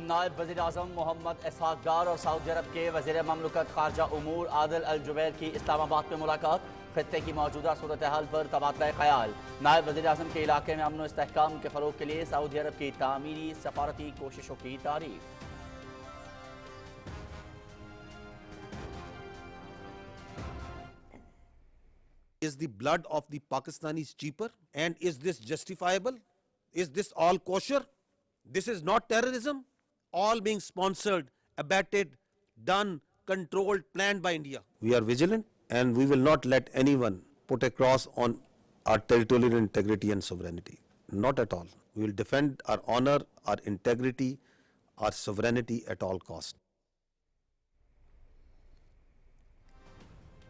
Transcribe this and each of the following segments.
نائب وزیر اعظم محمد اسحاق ڈار اور سعودی عرب کے وزیر مملکت خارجہ امور عادل الجبیر کی اسلام آباد میں ملاقات، خطے کی موجودہ صورتحال پر تبادلہ خیال۔ نائب وزیر اعظم کے علاقے میں امن و استحکام کے فروغ کے لیے سعودی عرب کی تعمیری سفارتی کوششوں کی تعریف۔ Is the blood of the Pakistanis cheaper? And is this justifiable? Is this all kosher? This is not terrorism. All being sponsored, abetted, done, controlled, planned by India. We are vigilant and we will not let anyone put a cross on our territorial integrity and sovereignty. Not at all. We will defend our honor, our integrity, our sovereignty at all costs.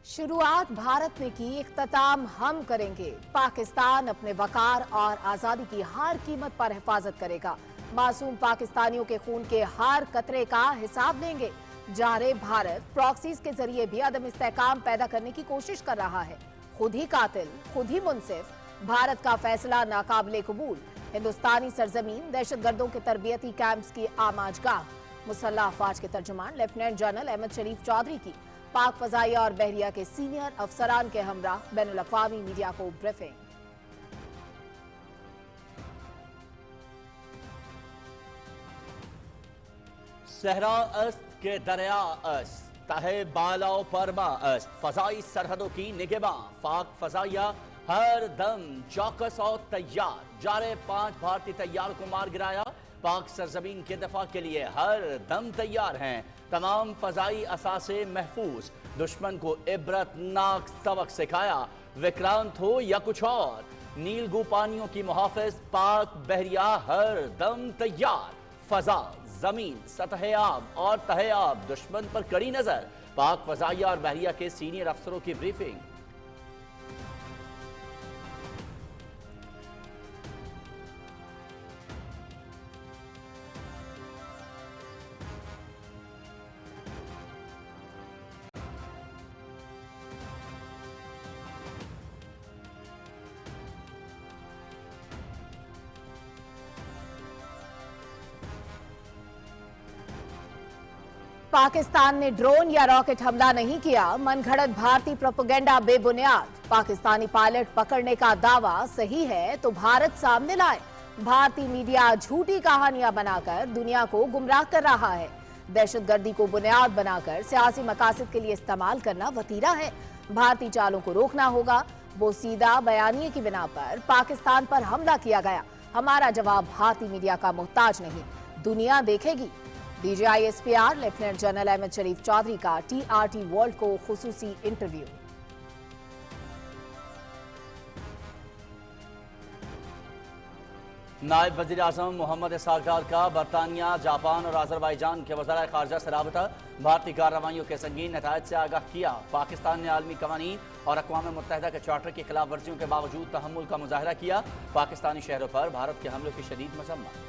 شروعات بھارت نے کی، اختتام ہم کریں گے۔ پاکستان اپنے وقار اور آزادی کی ہر قیمت پر حفاظت کرے گا۔ معصوم پاکستانیوں کے خون کے ہر قطرے کا حساب لیں گے۔ جارے بھارت پراکسیز کے ذریعے بھی عدم استحکام پیدا کرنے کی کوشش کر رہا ہے۔ خود ہی قاتل، خود ہی منصف۔ بھارت کا فیصلہ ناقابل قبول۔ ہندوستانی سرزمین دہشت گردوں کے تربیتی کیمپس کی آماج گاہ۔ مسلح افواج کے ترجمان لیفٹیننٹ جنرل احمد شریف چودھری کی پاک فضائیہ اور بحریہ کے سینئر افسران کے ہمراہ بین الاقوامی میڈیا کو بریفنگ۔ صحرا است کے دریا است، تہے بالاؤ پرما است، فضائی سرحدوں کی نگہباں، پاک فضائیہ ہر دم چوکس اور تیار۔ جارے 5 بھارتی طیاروں کو مار گرایا، پاک سرزمین کے دفاع کے لیے ہر دم تیار ہیں۔ تمام فضائی اثاثے محفوظ، دشمن کو عبرت ناک سبق سکھایا، وکرانت ہو یا کچھ اور۔ نیلگو پانیوں کی محافظ، پاک بحریہ ہر دم تیار۔ فضا، زمین، سطح آب اور تہہ آب، دشمن پر کڑی نظر۔ پاک فضائیہ اور بحریہ کے سینئر افسروں کی بریفنگ۔ پاکستان نے ڈرون یا راکٹ حملہ نہیں کیا، من گھڑت بھارتی پروپیگنڈا بے بنیاد۔ پاکستانی پائلٹ پکڑنے کا دعویٰ صحیح ہے تو بھارت سامنے لائے۔ بھارتی میڈیا جھوٹی کہانیاں بنا کر دنیا کو گمراہ کر رہا ہے۔ دہشت گردی کو بنیاد بنا کر سیاسی مقاصد کے لیے استعمال کرنا وتیرہ ہے۔ بھارتی چالوں کو روکنا ہوگا۔ بوسیدہ بیانیے کی بنا پر پاکستان پر حملہ کیا گیا۔ ہمارا جواب بھارتی میڈیا کا محتاج نہیں، دنیا دیکھے گی۔ D G I S P R lieutenant general Ahmed Sharif Chaudhry کا ٹی آر ٹی ورلڈ کو خصوصی انٹرویو۔ نائب وزیر اعظم محمد اسحاق ڈار کا برطانیہ، جاپان اور آذربائیجان کے وزراء خارجہ سے رابطہ، بھارتی کارروائیوں کے سنگین نتائج سے آگاہ کیا۔ پاکستان نے عالمی قوانین اور اقوام متحدہ کے چارٹر کی خلاف ورزیوں کے باوجود تحمل کا مظاہرہ کیا۔ پاکستانی شہروں پر بھارت کے حملوں کی شدید مذمت۔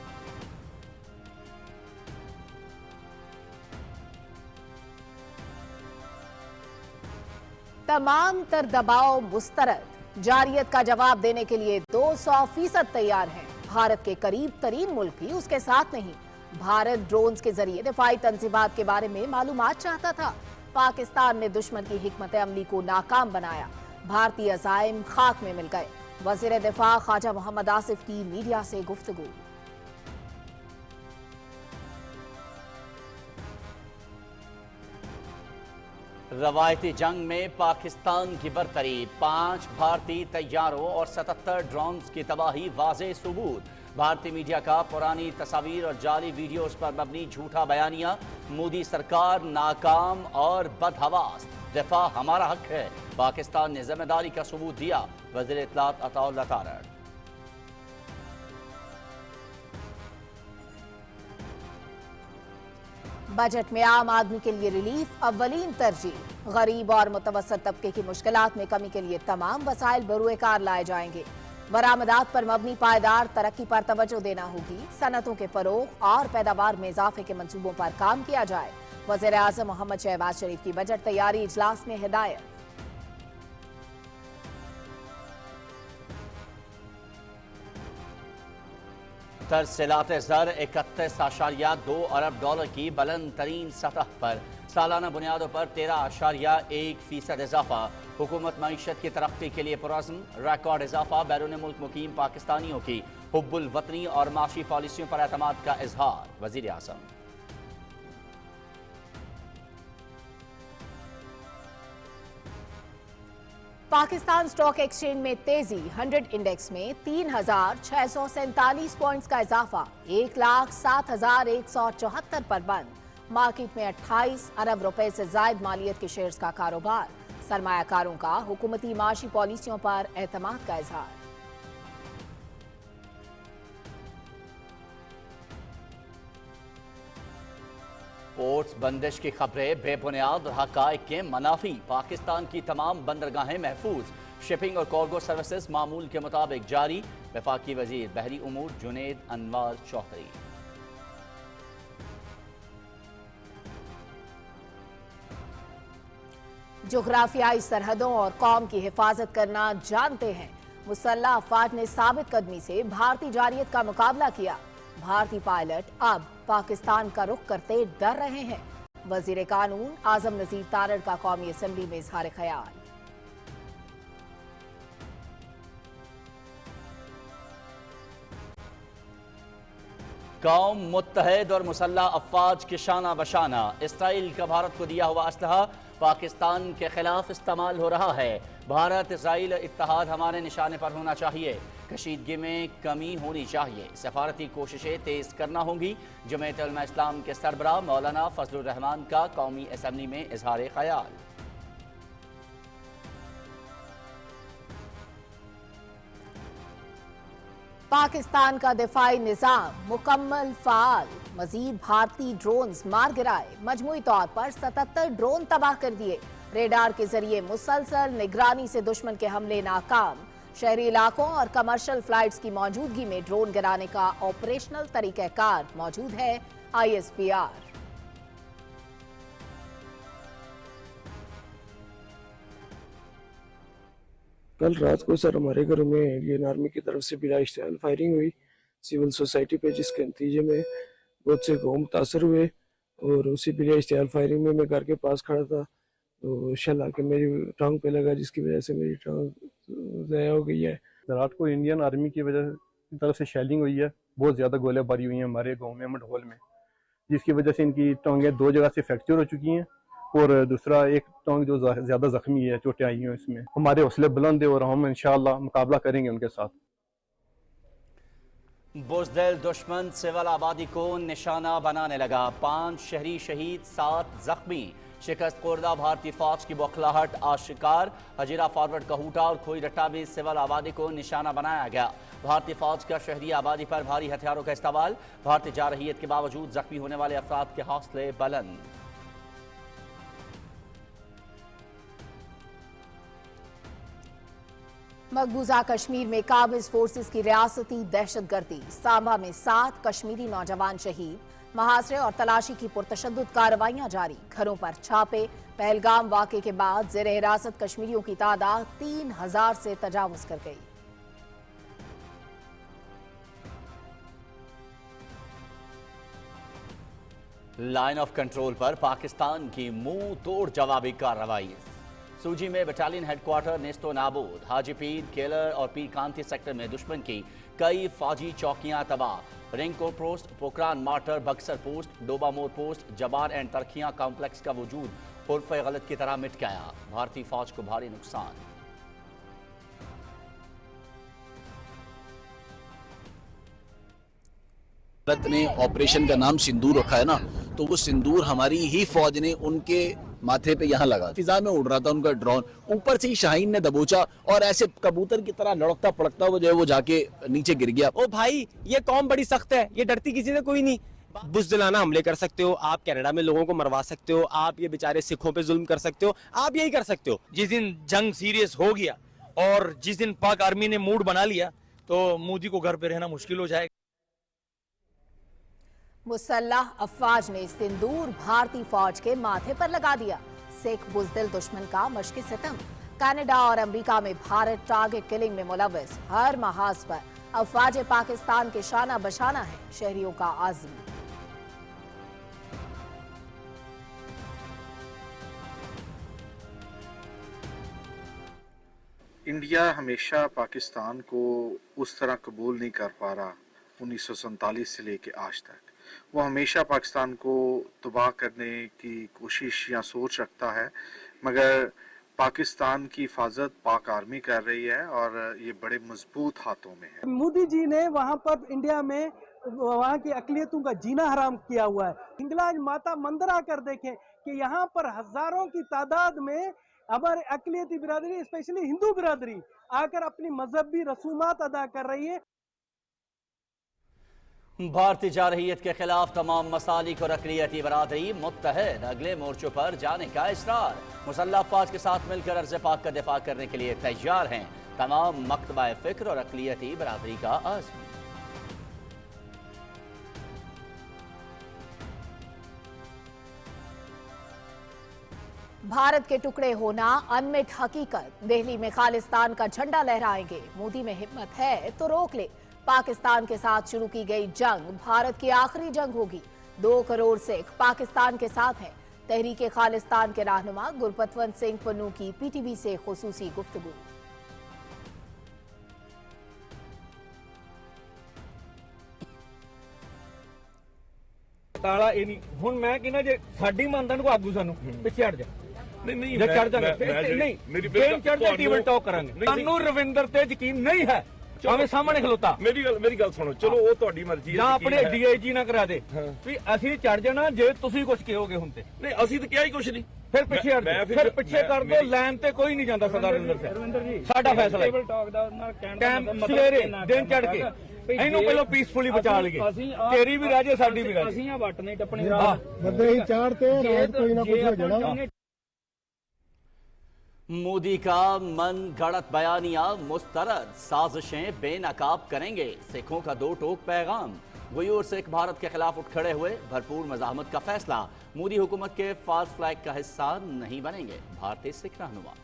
تمام تر دباؤ مسترد، جارحیت کا جواب دینے کے لیے 200% تیار ہیں۔ بھارت کے قریب ترین ملک بھی اس کے ساتھ نہیں۔ بھارت ڈرونز کے ذریعے دفاعی تنصیبات کے بارے میں معلومات چاہتا تھا۔ پاکستان نے دشمن کی حکمت عملی کو ناکام بنایا۔ بھارتی عزائم خاک میں مل گئے۔ وزیر دفاع خواجہ محمد آصف کی میڈیا سے گفتگو۔ روایتی جنگ میں پاکستان کی برتری، 5 بھارتی طیاروں اور 77 ڈرونز کی تباہی واضح ثبوت۔ بھارتی میڈیا کا پرانی تصاویر اور جعلی ویڈیوز پر مبنی جھوٹا بیانیہ، مودی سرکار ناکام اور بدحواس، دفاع ہمارا حق ہے، پاکستان نے ذمہ داری کا ثبوت دیا۔ وزیر اطلاعات عطا اللہ تارڑ۔ بجٹ میں عام آدمی کے لیے ریلیف اولین ترجیح۔ غریب اور متوسط طبقے کی مشکلات میں کمی کے لیے تمام وسائل بروئے کار لائے جائیں گے۔ برآمدات پر مبنی پائیدار ترقی پر توجہ دینا ہوگی۔ صنعتوں کے فروغ اور پیداوار میں اضافے کے منصوبوں پر کام کیا جائے۔ وزیر اعظم محمد شہباز شریف کی بجٹ تیاری اجلاس میں ہدایت۔ ترسیلات زر 31.2 ارب ڈالر کی بلند ترین سطح پر سالانہ بنیادوں پر 13.1% اضافہ. حکومت معیشت کی ترقی کے لیے پرعزم. ریکارڈ اضافہ. بیرون ملک مقیم پاکستانیوں کی حب الوطنی اور معاشی پالیسیوں پر اعتماد کا اظہار. وزیر اعظم. پاکستان سٹاک ایکسچینج میں تیزی. 100 انڈیکس میں 3,647 پوائنٹس کا اضافہ. 1,07,174 پر بند. مارکیٹ میں 28 ارب روپے سے زائد مالیت کے شیئرز کا کاروبار. سرمایہ کاروں کا حکومتی معاشی پالیسیوں پر اعتماد کا اظہار. پورٹس بندش کی خبریں بے بنیاد اور حقائق کے منافی. پاکستان کی تمام بندرگاہیں محفوظ. شپنگ اور کارگو سروسز معمول کے مطابق جاری. وفاقی وزیر بحری امور جنید انوار چوہدری. جغرافیائی سرحدوں اور قوم کی حفاظت کرنا جانتے ہیں. مسلح افواج نے ثابت قدمی سے بھارتی جارحیت کا مقابلہ کیا. بھارتی پائلٹ اب پاکستان کا رخ کرتے ڈر رہے ہیں. وزیر قانون اعظم نذیر تارڑ کا قومی اسمبلی میں اظہار خیال. قوم متحد اور مسلح افواج کے شانہ بشانہ. اسرائیل کا بھارت کو دیا ہوا اسلحہ پاکستان کے خلاف استعمال ہو رہا ہے. بھارت اسرائیل اتحاد ہمارے نشانے پر ہونا چاہیے. کشیدگی میں کمی ہونی چاہیے. سفارتی کوششیں تیز کرنا ہوں گی. جمعیت علماء اسلام کے سربراہ مولانا فضل الرحمان کا قومی اسمبلی میں اظہار خیال. پاکستان کا دفاعی نظام مکمل فعال. مزید بھارتی ڈرونز مار گرائے. مجموعی طور پر 77 ڈرون تباہ کر دیے. ریڈار کے ذریعے مسلسل نگرانی سے دشمن کے حملے ناکام. شہری علاقوں اور کمرشل فلائٹس کی موجودگی میں ڈرون گرانے کا آپریشنل طریقہ کار موجود ہے. ISPR. کل رات کو سر ہمارے گھروں میں انڈین آرمی کی طرف سے بلا اشتعال فائرنگ ہوئی سول سوسائٹی پہ، جس کے نتیجے میں بہت سے گاؤں متاثر ہوئے. اور اسی بلا اشتعال فائرنگ میں گھر کے پاس کھڑا تھا تو شل آ کے میری ٹانگ پہ لگا، جس کی وجہ سے میری ٹانگ ضائع ہو گئی ہے. رات کو انڈین آرمی کی وجہ کی طرف سے شیلنگ ہوئی ہے. بہت زیادہ گولیں باری ہوئی ہیں ہمارے گاؤں میں مڈھول میں، جس کی وجہ سے ان کی ٹانگیں 2 جگہ سے فریکچر ہو چکی ہیں اور دوسرا ایک ٹانگ جو زیادہ زخمی ہے، چوٹیں آئی ہیں اس میں. ہمارے حوصلے بلند ہیں اور ہم انشاءاللہ مقابلہ کریں گے ان کے ساتھ. بزدل دشمن سول آبادی کو نشانہ بنانے لگا. 5 شہری شہید، 7 زخمی. شکست خوردہ بھارتی فوج کی بوکھلاہٹ آشکار. ہجیرہ فارورڈ کہوٹا اور کھوئی رٹا میں سول آبادی کو نشانہ بنایا گیا. بھارتی فوج کا شہری آبادی پر بھاری ہتھیاروں کا استعمال. بھارتی جارحیت کے باوجود زخمی ہونے والے افراد کے حوصلے بلند. مقبوضہ کشمیر میں قابض فورسز کی ریاستی دہشت گردی. سانبا میں 7 کشمیری نوجوان شہید. محاصرے اور تلاشی کی پرتشدد کارروائیاں جاری. گھروں پر چھاپے. پہلگام واقعے کے بعد زیر حراست کشمیریوں کی تعداد 3000 سے تجاوز کر گئی. لائن آف کنٹرول پر پاکستان کی منہ توڑ جوابی کارروائی. سوجی میں بٹالین ہیڈ کوارٹر نیست و نابود. حاجی پیر، کیلر اور پیر کانتی سیکٹر میں دشمن کی کئی فوجی چوکیاں تباہ. رنگکو پوسٹ، پوکران مارٹر، بکسر پوسٹ، ڈوبا مور پوسٹ، جبار اینڈ ترکھیاں کمپلیکس کا وجود عرف غلط کی طرح مٹ گیا. بھارتی فوج کو بھاری نقصان. بھارت نے آپریشن کا نام سندور رکھا ہے نا، تو وہ سندور ہماری ہی فوج نے ان کے ماتھے پہ یہاں لگا. فضا میں اڑ رہا تھا ان کا ڈرون، اوپر سے ہی شاہین نے دبوچا اور ایسے کبوتر کی طرح لڑکتا پڑکتا وہ جا کے نیچے گر گیا. او بھائی، یہ قوم بڑی سخت ہے، یہ ڈرتی کسی سے کوئی نہیں. بزدلانہ حملے کر سکتے ہو آپ، کینیڈا میں لوگوں کو مروا سکتے ہو آپ، یہ بیچارے سکھوں پہ ظلم کر سکتے ہو آپ، یہی کر سکتے ہو. جس دن جنگ سیریس ہو گیا اور جس دن پاک آرمی نے موڈ بنا لیا تو مودی کو گھر پہ رہنا مشکل ہو جائے گا. مسلح افواج نے سندور بھارتی فوج کے ماتھے پر لگا دیا. سکھ بزدل دشمن کا مشق ستم. کینیڈا اور امریکہ میں بھارت ٹارگٹ کلنگ میں ملوث. ہر محاذ پر अफवाज पाकिस्तान के शाना बशाना है शहरियों का आज़म। इंडिया हमेशा पाकिस्तान को उस तरह कबूल नहीं कर पा रहा 1947 से लेके आज तक। वो हमेशा पाकिस्तान को तबाह करने की कोशिश या सोच रखता है, मगर पाकिस्तान की हिफाजत पाक आर्मी कर रही है और ये बड़े मजबूत हाथों में है। मोदी जी ने वहाँ पर इंडिया में वहाँ की अकलियतों का जीना हराम किया हुआ है। हिंगलाज माता मंदिर आकर देखें कि यहाँ पर हजारों की तादाद में हमारे अकलियती बिरादरी, स्पेशली हिंदू बिरादरी आकर अपनी मजहबी रसूमात अदा कर रही है। भारतीय जारहियत के खिलाफ तमाम मसालिक और अक़लियती बरादरी मुत्तहद, अगले मोर्चों पर जाने का इसरार। मुसल्लह अफवाज के साथ मिलकर अर्ज़ पाक का दिफा करने के लिए तैयार हैं तमाम मकतबा फ़िक्र और अक़लियती बरादरी का आज़म। भारत के टुकड़े होना अनमिट हकीकत, दिल्ली में खालिस्तान का झंडा लहराएंगे। मोदी में हिम्मत है तो रोक ले। पाकिस्तान के साथ शुरू की गई जंग भारत की आखिरी जंग होगी। 2 करोड़ सिख पाकिस्तान के साथ हैं। तहरीके खालिस्तान के रहनुमा गुरपतवंत सिंह पन्नू की पीटीवी से खुसूसी गुफ्तगू। ताला ये नहीं हुण मैं कहना जे साडी मानदन को आगू सानू पिछे हट जा नहीं चढ़ जाएंगे नहीं गेम चढ़ जाए टेबल टॉक करांगे सानू रविंदर ते यकीन नहीं है भाਵੇਂ ਸਾਹਮਣੇ ਖਲੋਤਾ ਮੇਰੀ ਗੱਲ ਸੁਣੋ ਚਲੋ ਉਹ ਤੁਹਾਡੀ ਮਰਜ਼ੀ ਹੈ ਜਾਂ ਆਪਣੇ ਡੀਆਈਜੀ ਨਾ ਕਰਾ ਦੇ ਵੀ ਅਸੀਂ ਚੜ ਜਾਣਾ ਜੇ ਤੁਸੀਂ ਕੁਝ ਕਹੋਗੇ ਹੁਣ ਤੇ ਨਹੀਂ ਅਸੀਂ ਤਾਂ ਕਿਹਾ ਹੀ ਕੁਝ ਨਹੀਂ ਫਿਰ ਪਿੱਛੇ ਹਟ ਜਾਓ ਫਿਰ ਪਿੱਛੇ ਕਰ ਦੋ ਲਾਈਨ ਤੇ ਕੋਈ ਨਹੀਂ ਜਾਂਦਾ ਸਰਦਾਰ ਰਵਿੰਦਰ ਜੀ ਸਾਡਾ ਫੈਸਲਾ ਹੈ ਟੇਬਲ ਟਾਕ ਦਾ ਉਹਨਾਂ ਕਹਿਣ ਸਵੇਰੇ ਦਿਨ ਚੜ ਕੇ ਇਹਨੂੰ ਪਹਿਲਾਂ ਪੀਸਫੁਲੀ ਬਚਾ ਲਈਏ ਤੇਰੀ ਵੀ ਰਾਜੇ ਸਾਡੀ ਵੀ ਰਾਜੇ ਅਸੀਂ ਆ ਵੱਟ ਨਹੀਂ ਟੱਪਣੀ ਰਾਤ ਬੰਦੇ ਹੀ ਚਾੜ ਤੇ ਰਾਤ ਕੋਈ ਨਾ ਕੁਝ ਹੋ ਜਾਣਾ। मोदी का मन गढ़त बयानिया मुस्तरद, साजिशें बेनकाब करेंगे। सिखों का 2 टोक पैगाम। गुयूर सिख भारत के खिलाफ उठ खड़े हुए, भरपूर मज़ाहमत का फैसला। मोदी हुकूमत के फास्ट फ्लैग का हिस्सा नहीं बनेंगे। भारतीय सिख रहनुमा।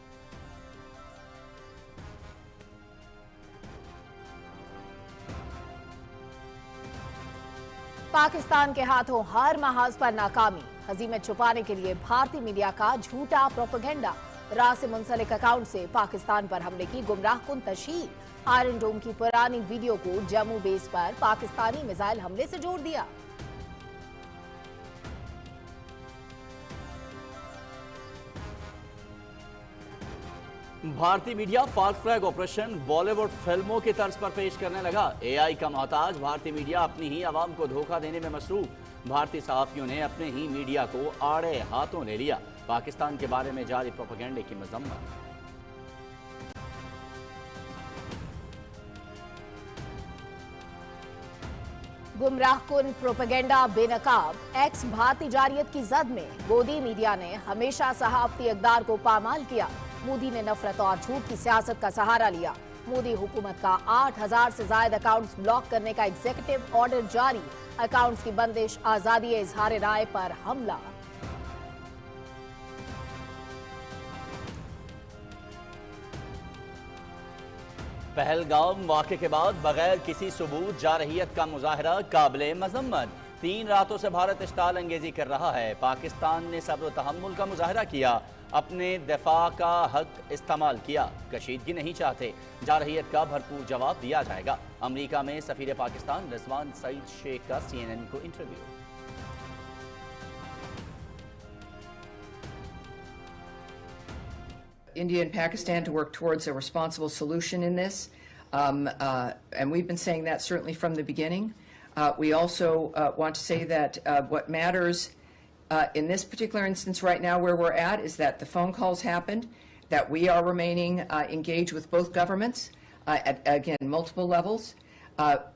पाकिस्तान के हाथों हर महाज पर नाकामी, हजीमत छुपाने के लिए भारतीय मीडिया का झूठा प्रोपेगेंडा। राह से मुंसलिक अकाउंट से पाकिस्तान पर हमले की गुमराहकुन तशहीर। आयरन डोम की पुरानी वीडियो को जम्मू बेस पर पाकिस्तानी मिसाइल हमले से जोड़ दिया। भारतीय media fast flag operation Bollywood फिल्मों की तर्ज पर पेश करने लगा। एआई का मोहताज भारतीय मीडिया अपनी ही आवाम को धोखा देने में मसरूफ। भारतीय सहाफियों ने अपने ही मीडिया को आड़े हाथों ले लिया। पाकिस्तान के बारे में जारी प्रोपेगेंडे की मजम्मत। गुमराहकुन प्रोपेगेंडा बेनकाब, एक्स भारतीय जारियत की जद में गोदी मीडिया ने हमेशा सहाफती इक़दार को पामाल किया। मोदी ने नफरत और झूठ की सियासत का सहारा लिया। मोदी हुकूमत का 8000 से ज्यादा अकाउंट्स ब्लॉक करने का एग्जीक्यूटिव ऑर्डर जारी। अकाउंट्स की बंदिश, आजादी इजहार राय पर हमला। पहलगाम वाक़े के बाद बगैर किसी सबूत जारहियत का मुजाहरा काबिले मजम्मत। 3 रातों से भारत इश्ताल अंगेजी कर रहा है। पाकिस्तान ने सब्र तहम्मुल का मुजाहरा किया, अपने दिफा का हक इस्तेमाल किया। कशीदगी नहीं चाहते, जारहियत का भरपूर जवाब दिया जाएगा। अमरीका में सफीर पाकिस्तान रिजवान सईद शेख का CNN को interview. India and Pakistan to work towards a responsible solution in this, and we've been saying that certainly from the beginning. We also want to say that what matters in this particular instance right now where we're at is that the phone calls happened, that we are remaining engaged with both governments at, again, multiple levels.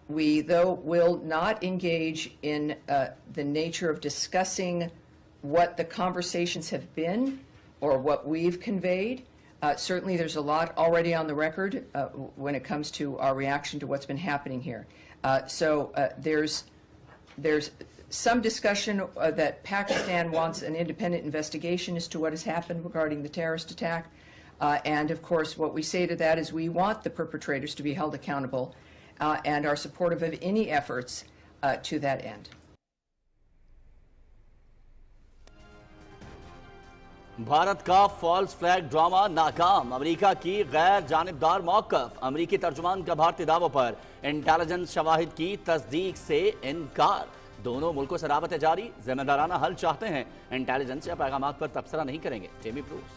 We, though, will not engage in the nature of discussing what the conversations have been or what we've conveyed. Certainly there's a lot already on the record when it comes to our reaction to what's been happening here. So there's some discussion that Pakistan wants an independent investigation as to what has happened regarding the terrorist attack. And of course what we say to that is we want the perpetrators to be held accountable. and are supportive of any efforts to that end. Bharat का false flag drama नाकाम, America की गैर जानिबदार मौकफ, अमेरिकी तर्जुमान का भारतीय दावों पर intelligence शवाहिद की तस्दीक से इनकार। दोनों मुल्कों से राबते जारी, जिम्मेदाराना हल चाहते हैं, इंटेलिजेंस या पैगामात पर तबसरा नहीं करेंगे। Jamie Bruce.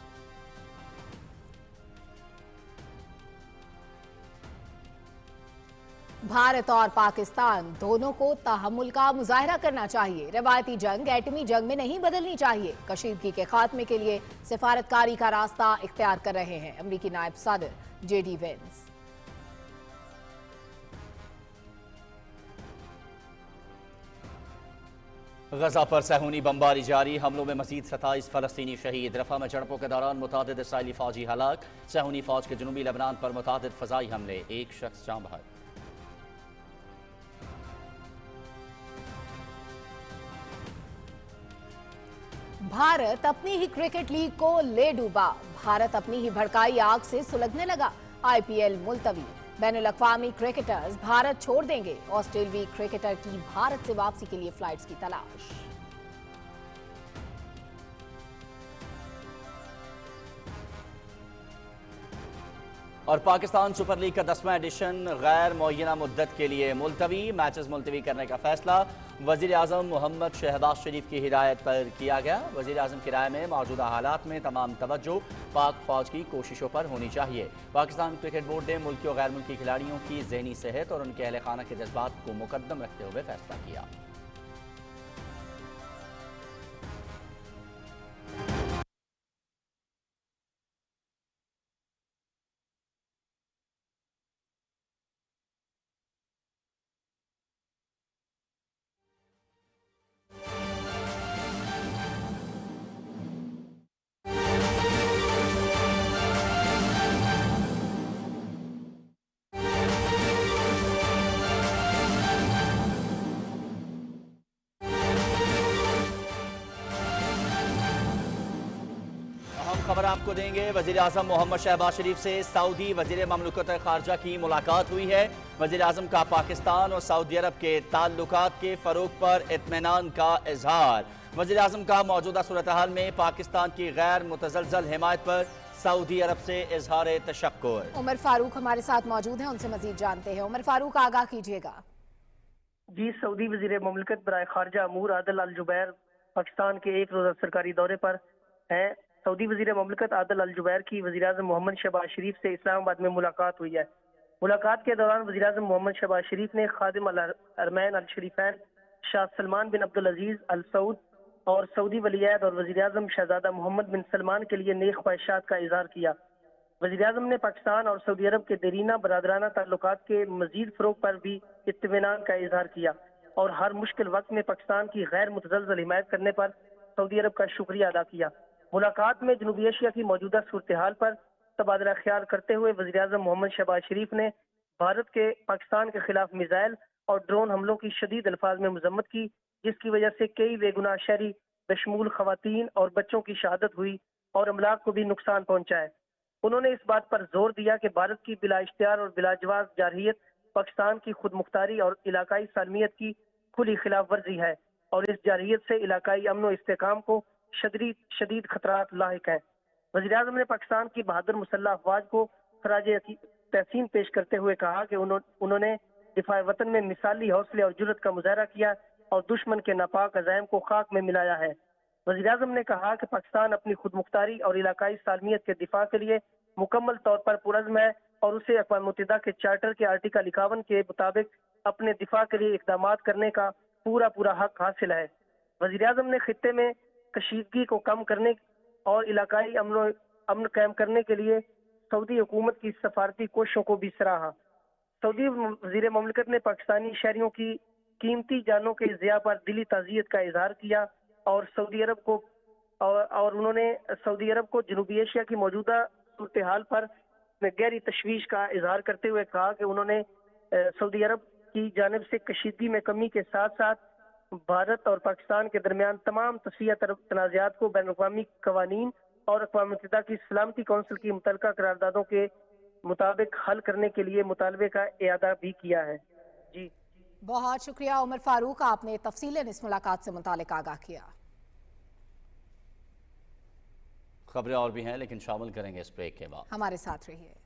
भारत और पाकिस्तान दोनों को तहम्मुल का मुजाहरा करना चाहिए। रवायती जंग एटमी जंग में नहीं बदलनी चाहिए। कशीदगी के खात्मे के लिए सिफारतकारी का रास्ता इख्तियार कर रहे हैं अमरीकी नायब सदर जेडी वेंस। गजा पर सहूनी बमबारी जारी, हमलों में मजीद 27 फलस्तीनी शहीद। रफा में झड़पों के दौरान मुतादिद इसराइली फौजी हलाक। सहूनी फौज के जनूबी लेबनान पर मुतादिद फजाई हमले, एक शख्स जान बहक। भारत अपनी ही क्रिकेट लीग को ले डूबा। भारत अपनी ही भड़काई आग से सुलगने लगा। आईपीएल मुलतवी, बैनुल अक़वामी क्रिकेटर्स भारत छोड़ देंगे। ऑस्ट्रेलियाई क्रिकेटर की भारत से वापसी के लिए फ्लाइट्स की तलाश। और पाकिस्तान सुपर लीग का 10वां एडिशन गैर मुअय्यना मुद्दत के लिए मुलतवी, मैचेस मुलतवी करने का फैसला वजीर आजम मोहम्मद शहबाज शरीफ की हिदायत पर किया गया। वजीर आजम की राय में मौजूदा हालात में तमाम तवज्जो पाक फौज की कोशिशों पर होनी चाहिए। पाकिस्तान क्रिकेट बोर्ड ने मुल्की और गैर मुल्की खिलाड़ियों की ज़हनी सेहत और उनके अहल खाना के जज्बात को मुकद्दम रखते हुए फैसला किया। खबर आपको देंगे। वजीर आजम मोहम्मद शहबाज शरीफ से सऊदी वजीर ममलकत खारजा की मुलाकात हुई है। वजीर आजम का पाकिस्तान और सऊदी अरब के ताल्लुकात के फरोग पर इत्मीनान का इजहार। वजीर आजम का मौजूदा सूरत हाल में पाकिस्तान की गैर मुतज़लज़ल हिमायत पर सऊदी अरब से इजहार तशक्कुर। उमर फारूक हमारे साथ मौजूद हैं, उनसे मजीद जानते हैं। उमर फारूक, आगाह कीजिएगा। जी, सऊदी वजीर ममलकत बराए खारजा अमूर आदिल अल जुबैर पाकिस्तान के एक रोजा सरकारी दौरे पर हैं। सऊदी वजीर ममलकत आदिल अल जुबैर की वजीर आज़म मोहम्मद शहबाज शरीफ से इस्लामाबाद में मुलाकात हुई है। मुलाकात के दौरान वजीर आज़म मोहम्मद शहबाज शरीफ ने खादिम अल हरमैन अल शरीफैन शाह सलमान बिन अब्दुल अजीज अल सऊद और सऊदी वलीअहद और वजीर आज़म शहजादा मोहम्मद बिन सलमान के लिए नेक ख्वाहिशात का इजहार किया। वजीर आज़म ने पाकिस्तान और सऊदी अरब के देरीना बरादराना ताल्लुकात के मजीद फरोग पर भी इत्मीनान का इजहार किया और हर मुश्किल वक्त में पाकिस्तान की गैर मुतज़लज़ल हिमायत करने पर सऊदी अरब का शुक्रिया अदा किया। मुलाकात में जनूबी एशिया की मौजूदा सूरत हाल पर तबादला ख्याल करते हुए वज़ीर आज़म मोहम्मद शहबाज शरीफ ने भारत के पाकिस्तान के खिलाफ मिसाइल और ड्रोन हमलों की शदीद अल्फाज में मजम्मत की, जिसकी वजह से कई बेगुनाह शहरी बशमूल खवातीन और बच्चों की शहादत हुई और अमलाक को भी नुकसान पहुंचा है। उन्होंने इस बात पर जोर दिया कि भारत की बिला इख्तियार और बिलाजवाज जारहियत पाकिस्तान की खुद मुख्तारी और इलाकाई सालमियत की खुली खिलाफ वर्जी है और इस जारहियत से इलाकाई अमन और इस्तेकाम को शदीद खतरात लाहिक हैं। वज़ीर आज़म ने पाकिस्तान की बहादुर मुसल्लह अफवाज को खराज तहसीन पेश करते हुए कहा कि उन्होंने दिफा वतन में मिसाली हौसले और जुर्रत का मुजाहरा किया और दुश्मन के नापाक अज़ाइम को खाक में मिलाया है। वज़ीर आज़म ने कहा कि पाकिस्तान अपनी खुद मुख्तारी और इलाकाई सालमियत के दिफा के लिए मुकम्मल तौर पर पुरज़्म है और उसे अक़वाम मुत्तहिदा के चार्टर के आर्टिकल 51 के मुताबिक अपने दिफा के लिए इक़दाम करने का पूरा हक हासिल है। वज़ीर आज़म ने खित्ते में कशीदगी को कम करने और इलाकाई अमन कायम करने के लिए सऊदी हुकूमत की सफारती कोशिशों को भी सराहा। सऊदी वज़ीर ममलकत ने पाकिस्तानी शहरियों की कीमती जानों के ज़िया पर दिली ताज़ियत का इजहार किया और सऊदी अरब को जनूबी एशिया की मौजूदा सूरत हाल पर गहरी तशवीश का इजहार करते हुए कहा कि उन्होंने सऊदी अरब की जानिब से कशीदगी में कमी के साथ साथ भारत और पाकिस्तान के दरमियान तमाम तस्वीर तनाज़ात को बैनुल अक़वामी क़वानीन और अक़वाम मुत्तहिदा की सलामती कौंसिल की मुतल्लिका करारदादों के मुताबिक हल करने के लिए मुतालबे का इयादा भी किया है। जी बहुत शुक्रिया उमर फारूक, आपने तफसीलन इस मुलाकात से मुतालिक आगाह किया। खबरें और भी हैं लेकिन शामिल करेंगे इस ब्रेक के बाद। हमारे साथ रहिए।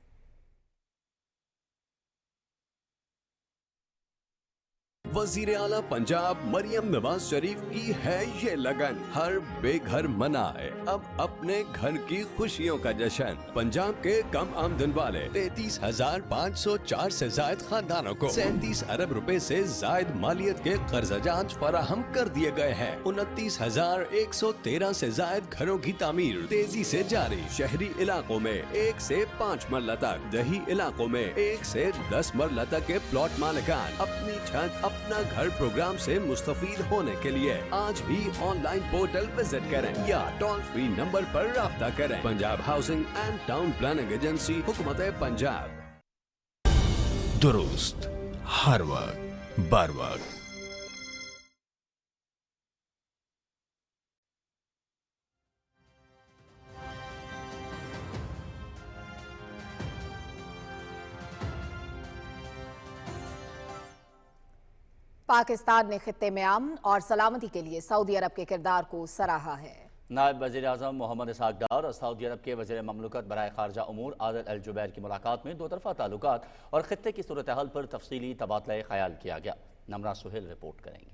वजीर आला पंजाब मरियम नवाज शरीफ की है ये लगन, हर बेघर मनाए अब अपने घर की खुशियों का जश्न। पंजाब के कम आमदन वाले 33,504 से जायद खानदानों को 37 अरब रुपए से जायद मालियत के कर्जात फराहम कर दिए गए हैं। 29,113 से जायद घरों की तामीर तेजी से जारी। शहरी इलाकों में 1 से 5 मरला तक, दही इलाकों में 1 से 10 मरला तक के प्लॉट मालिकान अपनी छत अपना घर प्रोग्राम से मुस्तफीद होने के लिए आज भी ऑनलाइन पोर्टल विजिट करें या टोल फ्री नंबर पर राब्ता करें। Punjab housing and town planning agency, हुकूमत पंजाब। दुरुस्त हर वक्त बर वक्त। पाकिस्तान ने खित्ते में अमन और सलामती के लिए सऊदी अरब के किरदार को सराहा है। नायब वज़ीर आज़म मोहम्मद इसहाक डार और सऊदी अरब के वज़ीर ममलकत बराए खारजा उमूर आदिल अल जुबैर की मुलाकात में दो तरफ़ा ताल्लुकात और खित्ते की सूरत हाल पर तफसीली तबादला ख्याल किया गया। नमरा सुहेल रिपोर्ट करेंगी।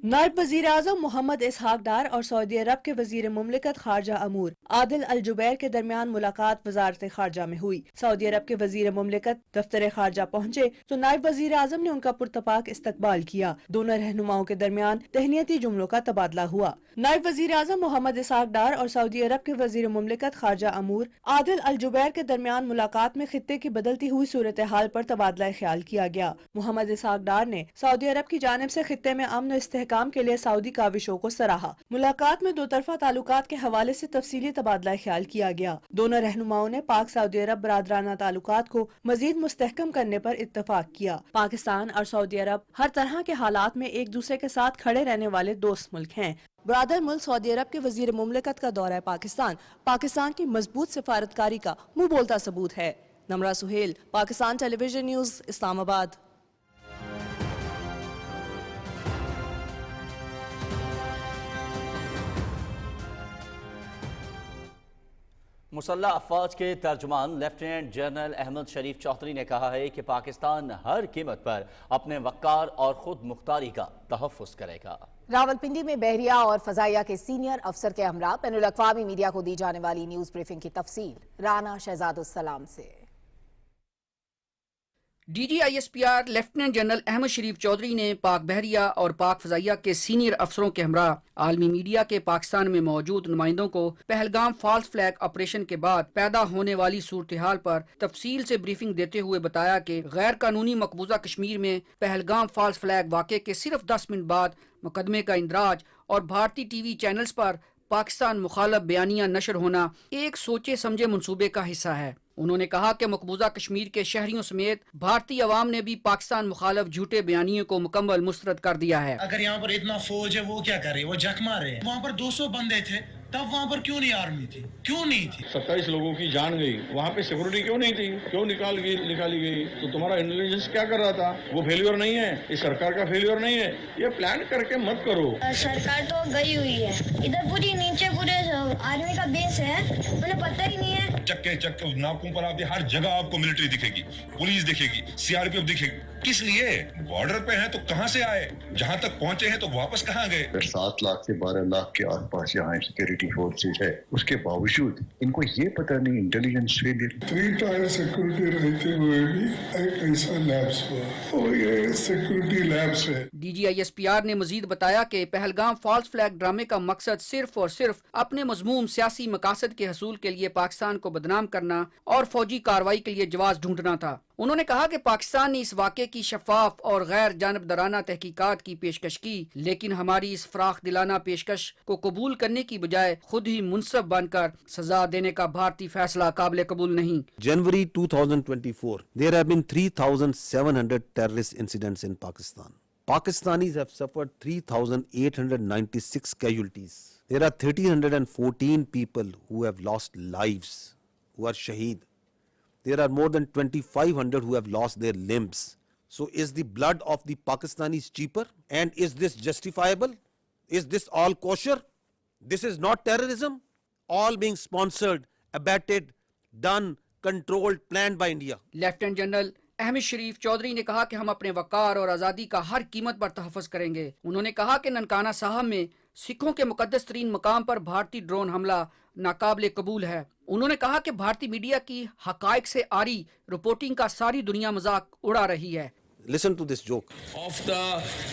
नायब वज़ीर आज़म मोहम्मद इसहाक डार और सऊदी अरब के वज़ीर मुमलिकत खारजा अमूर आदिल अल जुबैर के दरमियान मुलाकात वज़ारत खारजा में हुई। सऊदी अरब के वज़ीर मुमलिकत दफ्तर खारजा पहुँचे तो नायब वज़ीर आज़म ने उनका पुरतपाक इस्तकबाल किया। दोनों रहनुमाओं के दरमियान तहनीती जुमलों का तबादला हुआ। नायब वज़ीर आज़म मोहम्मद इसहाक डार और सऊदी अरब के वज़ीर मुमलिकत खारजा अमूर आदिल अल जुबैर के दरमियान मुलाकात में खित्ते की बदलती हुई सूरत हाल पर तबादला ख्याल किया गया। मोहम्मद इसहाक डार ने सऊदी अरब की जानिब से खित्ते में अमन इस्तेहकाम के लिए सऊदी काविशों को सराहा। मुलाकात में दो तरफा ताल्लुकात के हवाले से तफसीली तबादला ख्याल किया गया। दोनों रहनुमाओं ने पाक सऊदी अरब बरादराना ताल्लुकात को मजीद मुस्तहकम करने पर इत्तफाक किया। पाकिस्तान और सऊदी अरब हर तरह के हालात में एक दूसरे के साथ खड़े रहने वाले दोस्त मुल्क हैं। बरादर मुल्क सऊदी अरब के वज़ीर मुमलिकत का दौरा पाकिस्तान की मजबूत सिफारतकारी का मुंह बोलता सबूत है। Namra Suhail, Pakistan television news, Islamabad. मुसल्लह अफवाज के तर्जुमान लेफ्टिनेंट जनरल अहमद शरीफ चौधरी ने कहा है कि पाकिस्तान हर कीमत पर अपने वक़ार और खुद मुख्तारी का तहफ़्फ़ुज़ करेगा। रावलपिंडी में बहरिया और फजाइया के सीनियर अफसर के हमरा बैनुल अक़वामी मीडिया को दी जाने वाली न्यूज़ ब्रीफिंग की तफसील राना शहजादुस्सलाम से। DGISPR लेफ्टिनेंट जनरल अहमद शरीफ चौधरी ने पाक बहरिया और पाक फजाइया के सीनियर अफसरों के हमरा आलमी मीडिया के पाकिस्तान में मौजूद नुमाइंदों को पहलगाम फॉल्स फ्लैग ऑपरेशन के बाद पैदा होने वाली सूरत हाल पर तफसील से ब्रीफिंग देते हुए बताया कि गैर कानूनी मकबूजा कश्मीर में पहलगाम फॉल्स फ्लैग वाक़े के सिर्फ 10 मिनट बाद मुकदमे का इंदराज और भारतीय TV चैनल्स पर पाकिस्तान मुखालफ बयानियां नशर होना एक सोचे समझे मंसूबे का हिस्सा है। उन्होंने कहा कि मकबूजा कश्मीर के शहरियों समेत भारतीय अवाम ने भी पाकिस्तान मुखालफ झूठे बयानियों को मुकम्मल मुस्तरद कर दिया है। अगर यहाँ पर इतना फौज है वो क्या कर रही है, वो जख मार रहे हैं। वहाँ पर 200 बंदे थे, तब वहाँ पर क्यों नहीं आर्मी थी, क्यों नहीं थी? 27 लोगों की जान गई, वहाँ पे सिक्योरिटी क्यों नहीं थी, क्यों निकाली गई? तो तुम्हारा इंटेलिजेंस क्या कर रहा था? वो फेल्योर नहीं है, इस सरकार का फेल्योर नहीं है। ये प्लान करके मत करो। सरकार तो गई हुई है, इधर पूरी नीचे पूरे आर्मी का बेस है, उन्हें पता ही नहीं है। चक्के नाकों पर आपके हर जगह आपको मिलिट्री दिखेगी, पुलिस दिखेगी, CRPF दिखेगी। किस लिए? बॉर्डर पे हैं तो कहाँ से आए? जहाँ तक पहुँचे हैं तो वापस कहाँ गए? 7 लाख से 12 लाख के आसपास यहाँ सिक्योरिटी फोर्सेस है, उसके बावजूद इनको ये पता नहीं इंटेलिजेंस फेलियर। 3 टायर सिक्योरिटी रहते हुए भी एक ऐसा लैब्स हुआ और ये सिक्योरिटी लैब्स है। DGISPR ने मजीद बताया कि पहलगाम फॉल्स फ्लैग ड्रामे का मकसद सिर्फ और सिर्फ अपने मजमूम सियासी मकासद के हसूल के लिए पाकिस्तान को बदनाम करना और फौजी कार्रवाई के लिए जवाब ढूंढना था। उन्होंने कहा कि पाकिस्तान ने इस वाक़े की शफाफ और गैर जानबदाराना तहकीकात की पेशकश की, लेकिन हमारी इस फराख दिलाना पेशकश को कबूल करने की बजाय खुद ही मुनसब बनकर सजा देने का भारतीय फैसला काबिल कबूल नहीं। January 2024, there have been 3,700 terrorist incidents in Pakistan. Pakistanis have suffered 3,896 casualties. There are 1,314 people who have lost lives. who are shaheed. There are more than 2,500 who have lost their limbs. So is the blood of the Pakistanis cheaper? And is this justifiable? Is this all kosher? This is not terrorism. All being sponsored, abetted, done, controlled, planned by India. Lieutenant general Ahmed Sharif Chaudhry نے کہا کہ ہم اپنے وقار اور آزادی کا ہر قیمت پر تحفظ کریں گے. انہوں نے کہا کہ ننکانہ صاحب میں سکھوں کے مقدس ترین مقام پر بھارتی ڈرون حملہ ناقابل قبول ہے. انہوں نے کہا کہ بھارتی میڈیا کی حقائق سے آری رپورٹنگ کا ساری دنیا مذاق اڑا رہی ہے. Listen to this joke. Of the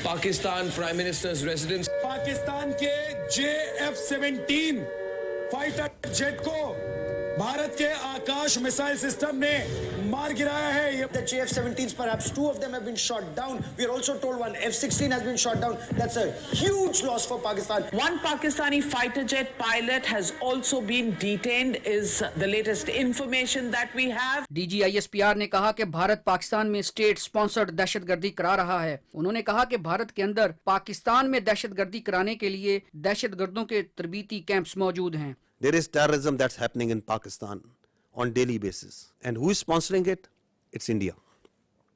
Pakistan Prime Minister's residence. Pakistan کے JF-17 فائٹر جیٹ کو بھارت کے آکاش میسائل سسٹم نے مار گرایا ہے. The JF-17s, perhaps 2 of them have been shot down. We are also told one F-16 has been shot down. That's a huge loss for Pakistan. One Pakistani fighter jet pilot has also been detained is the latest information that we have. DGISPR نے کہا کہ بھارت پاکستان میں state sponsored دہشت گردی کرا رہا ہے. انہوں نے کہا کہ بھارت کے اندر پاکستان میں دہشت گردی کرانے کے لیے دہشت گردوں کے تربیتی کیمپس موجود ہیں. There is terrorism that's happening in Pakistan on daily basis. And who is sponsoring it? It's India.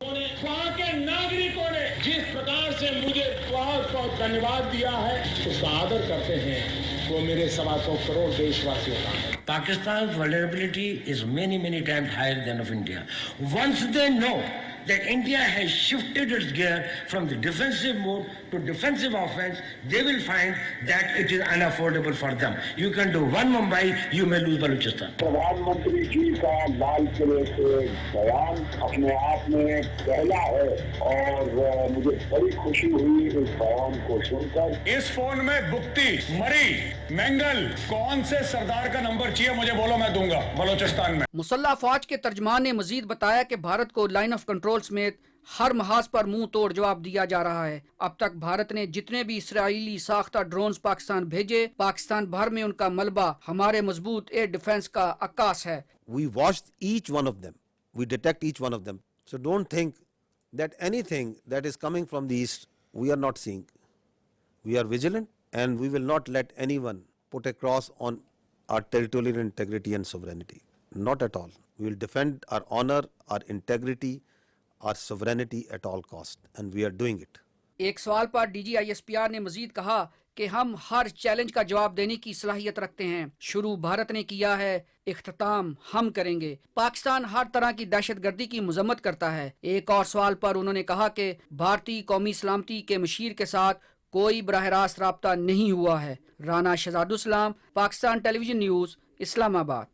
وہاں کے ناگرکوں نے جس پرکار سے مجھے بہت بہت دھنیواد دیا ہے اس کا آدر کرتے ہیں وہ میرے 125 کروڑ دیش واسیوں کا ہے. Pakistan's vulnerability is many times higher than of India. Once they know that India has shifted its gear from the defensive mode to defensive offense, they will find that it is unaffordable for them. You can do one Mumbai, you may lose Balochistan. Pradhan Mantri جی کا لال قلعے سے بیان اپنے آپ میں پہلا ہے اور مجھے بڑی خوشی ہوئی اس بیان کو سن کر. اس فون میں بکتی مری مینگل کون سے سردار کا نمبر چاہیے مجھے بولو میں دوں گا بلوچستان میں. مسلح افواج کے ترجمان نے مزید بتایا کہ بھارت کو لائن آف کنٹرول سمیت ہر محاذ پر منہ توڑ جواب دیا جا رہا ہے. اب تک بھارت نے جتنے بھی اسرائیلی ساختہ ڈرونز پاکستان بھیجے پاکستان بھر میں ان کا ملبہ ہمارے مضبوط ایئر ڈیفنس کا عکاس ہے. We watched each one of them. We detect each one of them. So don't think that anything that is coming from the east we are not seeing. We are vigilant and we will not let anyone put a cross on our territorial integrity and sovereignty. Not at all. We will defend our honor, our integrity, our sovereignty at all cost, and we are doing it. ایک سوال پر DGISPR نے مزید کہا کہ ہم ہر challenge کا جواب دینے کی صلاحیت رکھتے ہیں. شروع بھارت نے کیا ہے, اختتام ہم کریں گے. پاکستان ہر طرح کی دہشت گردی کی مذمت کرتا ہے. ایک اور سوال پر انہوں نے کہا کہ بھارتی قومی سلامتی کے مشیر کے ساتھ کوئی براہ راست رابطہ نہیں ہوا ہے. رانا شہزاد اسلام, پاکستان ٹیلی ویژن نیوز, اسلام آباد.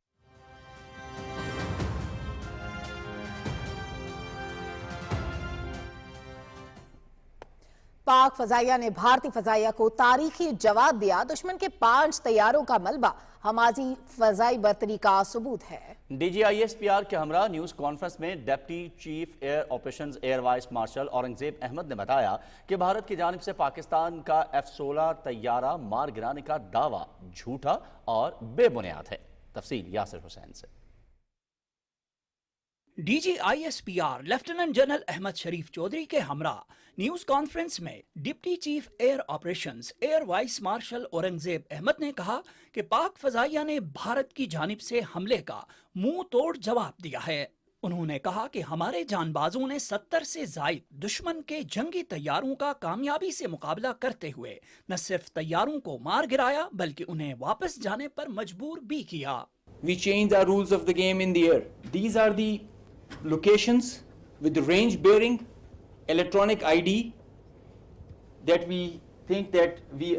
پاک فضائیہ نے بھارتی فضائیہ کو تاریخی جواب دیا. دشمن کے 5 طیاروں کا ملبہ ہماری فضائی برتری کا ثبوت ہے. DGISPR کے ہمراہ نیوز کانفرنس میں deputy chief air operations air vice marshal Aurangzeb Ahmed نے بتایا کہ بھارت کی جانب سے پاکستان کا F-16 طیارہ مار گرانے کا دعویٰ جھوٹا اور بے بنیاد ہے. تفصیل یاسر حسین سے. DGISPR lieutenant general Ahmed Sharif Chaudhry کے ہمراہ نیوز کانفرنس میں deputy chief air operations air vice marshal Aurangzeb Ahmed نے کہا کہ پاک فضائیہ نے بھارت کی جانب سے حملے کا منہ توڑ جواب دیا ہے. انہوں نے کہا کہ ہمارے جان بازوں نے 70 سے زائد دشمن کے جنگی طیاروں کا کامیابی سے مقابلہ کرتے ہوئے نہ صرف طیاروں کو مار گرایا بلکہ انہیں واپس جانے پر مجبور بھی کیا. We changed our rules of the game in the air. These are the locations with the range bearing electronic ID that we think that we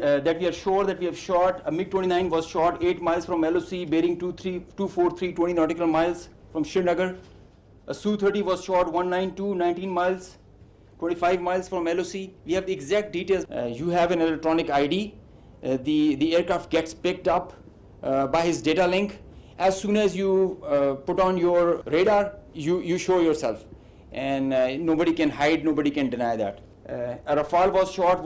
are sure that we have shot. A MiG-29 was shot 8 miles from LOC bearing 24320 nautical miles from Srinagar. A Su-30 was shot 192 19 miles 25 miles from LOC. We have the exact details. You have an electronic ID. The aircraft gets picked up by his data link. As soon as you put on your radar, you show yourself, and nobody can hide, nobody can deny that. A Rafale was shot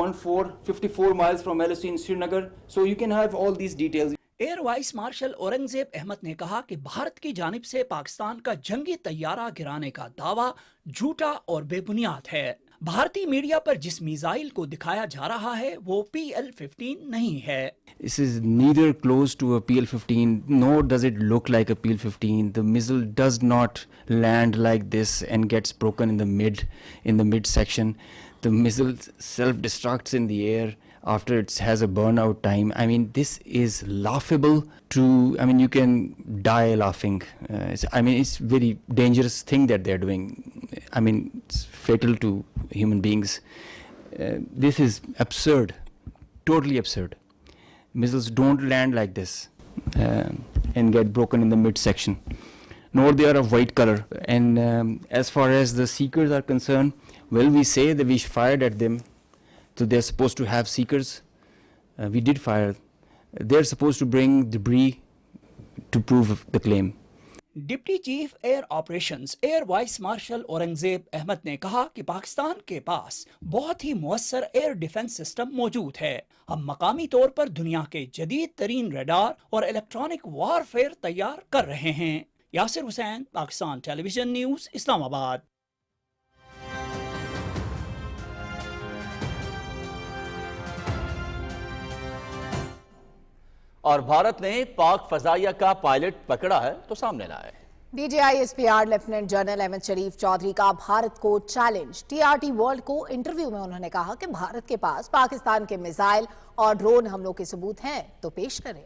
54 miles from LOC in Srinagar, so you can have all these details. Air vice marshal Aurangzeb Ahmed نے کہا کہ بھارت کی جانب سے پاکستان کا جنگی طیارہ گرانے کا دعویٰ جھوٹا اور بے بنیاد ہے. भारतीय मीडिया पर जिस मिसाइल को दिखाया जा रहा है वो PL-15 नहीं है. This is neither close to a PL-15, nor does it look like a PL-15. The missile does not land like this and gets broken in the mid section. The missile self-destructs in the air after it has a burnout time. I mean, this is laughable you can die laughing. It's very dangerous thing that they're doing. It's fatal to human beings. This is absurd, totally absurd. Missiles don't land like this and get broken in the midsection, nor they are of white color. And as far as the seekers are concerned, well, we say that we fired at them, so they're supposed to have seekers. We did fire. They're supposed to bring debris to prove the claim. Deputy chief air operations air vice marshal Aurangzeb Ahmed ने कहा कि पाकिस्तान के पास बहुत ही मुअस्सर air defence system मौजूद है. हम मकामी तौर पर दुनिया के जदीद तरीन रडार और इलेक्ट्रॉनिक वारफेयर तैयार कर रहे हैं. Yasir Hussain, Pakistan television news, Islamabad. और भारत ने पाक फजाइया का पायलट पकड़ा है तो सामने लाया है. DGISPR लेफ्टिनेंट जनरल अहमद शरीफ चौधरी का भारत को चैलेंज. TRT वर्ल्ड को इंटरव्यू में उन्होंने कहा कि भारत के पास पाकिस्तान के मिसाइल और ड्रोन हमलों के सबूत हैं तो पेश करें.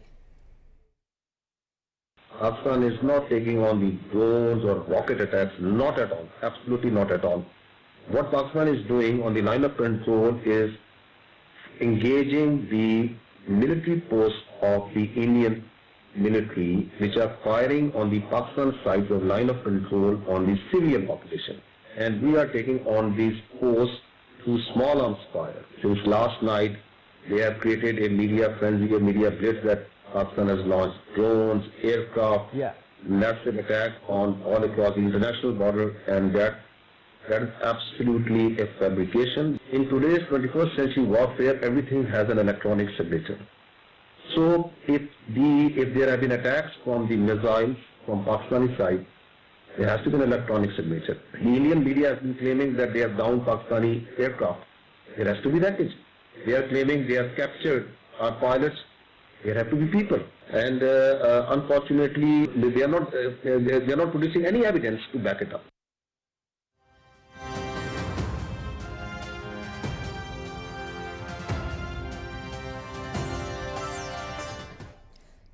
Pakistan is not taking on the drones or rocket attacks, not at all, absolutely not at all. What Pakistan is doing on the line of control is engaging the military posts of the Indian military, which are firing on the Pakistan side of line of control on the civilian population. And we are taking on these posts through small arms fire. Since last night, they have created a media frenzy, a media blitz that Pakistan has launched drones, aircraft, massive attack on all across the international border, and that is absolutely a fabrication. In today's 21st century warfare, everything has an electronic signature. So if there have been attacks from the missiles from Pakistani side, there has to be an electronic signature. The Indian media has been claiming that they have downed Pakistani aircraft. There has to be that. They are claiming they have captured our pilots. There have to be people. And unfortunately, they are not producing any evidence to back it up.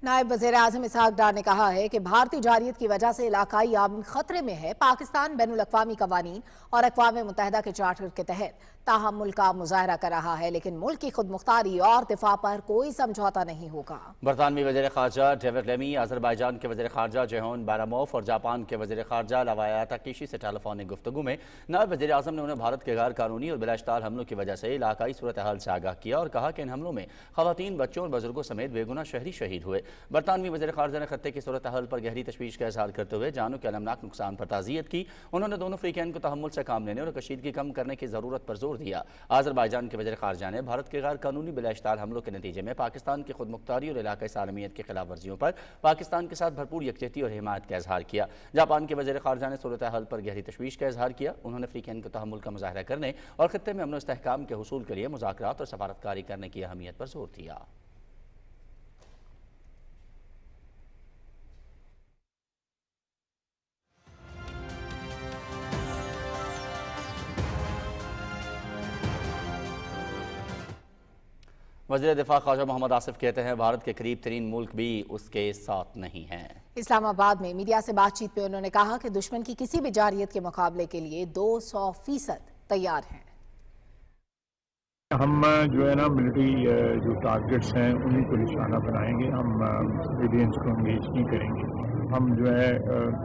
नायब वज़ीर-ए-आज़म इसहाक डार ने कहा है कि भारतीय जारियत की वजह से इलाकाई अमन खतरे में है. पाकिस्तान बैनुल-अक़वामी क़वानीन और अक़वाम मुत्तहिदा के चार्टर के तहत ताहम्मुल का मुज़ाहरा कर रहा है, लेकिन मुल्क की खुद मुख्तारी और दिफा पर कोई समझौता नहीं होगा. बरतानवी वज़ीर ख़ारजा डेविड लेमी, अज़रबैजान के वज़ीर ख़ारजा जेहोन बारामोफ और जापान के वज़ीर ख़ारजा लवाया ताकीशी से टेलीफोनिक गुफ्तगू में नायब वज़ीर-ए-आज़म ने उन्हें भारत के गैर कानूनी और बिलाश्तार हमलों की वजह से इलाकाई सूरत हाल से आगाह किया और कहा कि इन हमलों में ख़वातीन, बच्चों और बुजुर्गों समेत बेगुनाह शहरी शहीद हुए. बरतानवी वज़ीर ख़ारजा ने खत्ते की सूरत हाल पर गहरी तशवीश का इज़हार करते हुए जानों के अलमनाक नुकसान पर ताज़ियत की. उन्होंने दोनों फ़रीक़ैन को तहम्मुल से काम लेने और कशीदगी कम करने की ज़रूरत पर जोर दिया. अज़रबैजान के वज़ीर ख़ारजा ने भारत के गैर कानूनी बिलाश्तार हमलों के नतीजे में पाकिस्तान की खुद मुख्तारी और इलाक़ाई सालमियत की खिलाफ वर्जियों पर पाकिस्तान के साथ भरपूर यकजहती और हिमायत का इज़हार किया. जापान के वज़ीर ख़ारजा ने सूरत हाल पर गहरी तशवीश का इज़हार किया. उन्होंने फ़रीक़ैन को तहम्मुल का मुज़ाहरा करने और खत्ते में अमन और इस्तेहकाम के हुसूल के लिए मुज़ाकरात और सफारतकारी करने की अहमियत पर जोर दिया. वज़ीर दिफा ख्वाजा मोहम्मद आसिफ कहते हैं भारत के करीब तरीन मुल्क भी उसके साथ नहीं हैं. इस्लामाबाद में मीडिया से बातचीत में उन्होंने कहा कि दुश्मन की किसी भी जारियत के मुकाबले के लिए 200% तैयार हैं. हम जो है ना मिलिट्री जो टारगेट्स हैं उन्हीं को निशाना बनाएंगे. हम सिविलियंस को एंगेज नहीं करेंगे. हम जो है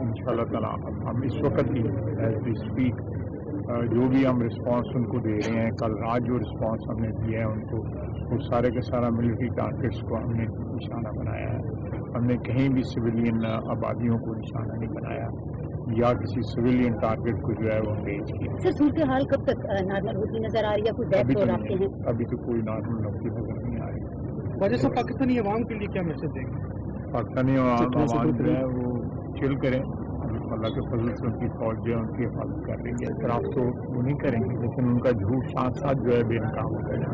इंशाल्लाह ताला हम इस वक्त ही एज वी स्पीक जो भी हम रिस्पांस उनको दे रहे हैं, कल रात जो रिस्पांस हमने दिया है उनको, वो सारे के सारा मिलिट्री टारगेट्स को हमने निशाना बनाया है. हमने कहीं भी सिविलियन आबादियों को निशाना नहीं बनाया या किसी सिविलियन टारगेट को जो है वो एंगेज किया. सर, सूरत हाल कब तक नॉर्मल होती नजर आ रही है? कुछ अभी तो आपके हैं? अभी तो कोई नॉर्मल होती नजर नहीं आ रही. वजह से पाकिस्तानी अवाम के लिए क्या मैसेज देंगे? पाकिस्तानी अवाम जो है वो चिल करें. अल्लाह के फजल से उनकी फौज जो है उनकी हिफाजत कर रही है। इतराफ़ तो वो नहीं करेंगे, लेकिन उनका झूठ साथ साथ जो है बेनकाम हो गया।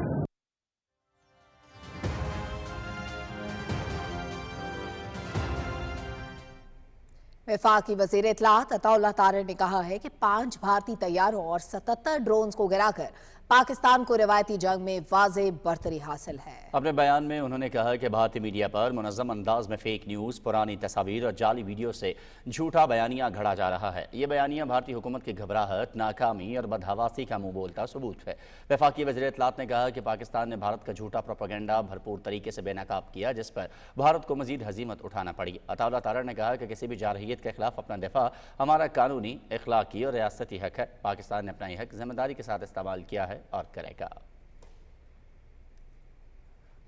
वफाकी वज़ीर इत्तलात अताउल्लाह तारर ने कहा है कि 5 भारतीय तैयारों और 77 ड्रोन्स को गिराकर पाकिस्तान को रिवायती जंग में वाज़े बरतरी हासिल है। अपने बयान में उन्होंने कहा कि भारतीय मीडिया पर मुनज़्ज़म अंदाज में फेक न्यूज़, पुरानी तस्वीर और जाली वीडियो से झूठा बयानिया घड़ा जा रहा है। ये बयानिया भारतीय हुकूमत की घबराहट, नाकामी और बदहवासी का मुँह बोलता सबूत है। वफाकी वज़ीर इत्तलात ने कहा कि पाकिस्तान ने भारत का झूठा प्रोपेगेंडा भरपूर तरीके से बेनकाब किया, जिस पर भारत को मजीद हजीमत उठाना पड़ी। अताउल्लाह तारर ने कहा कि किसी भी जारहियत के खिलाफ अपना दिफा हमारा कानूनी, इखलाकी और रियासती हक है। पाकिस्तान ने अपना ये हक जिम्मेदारी के साथ इस्तेमाल किया है और करेगा।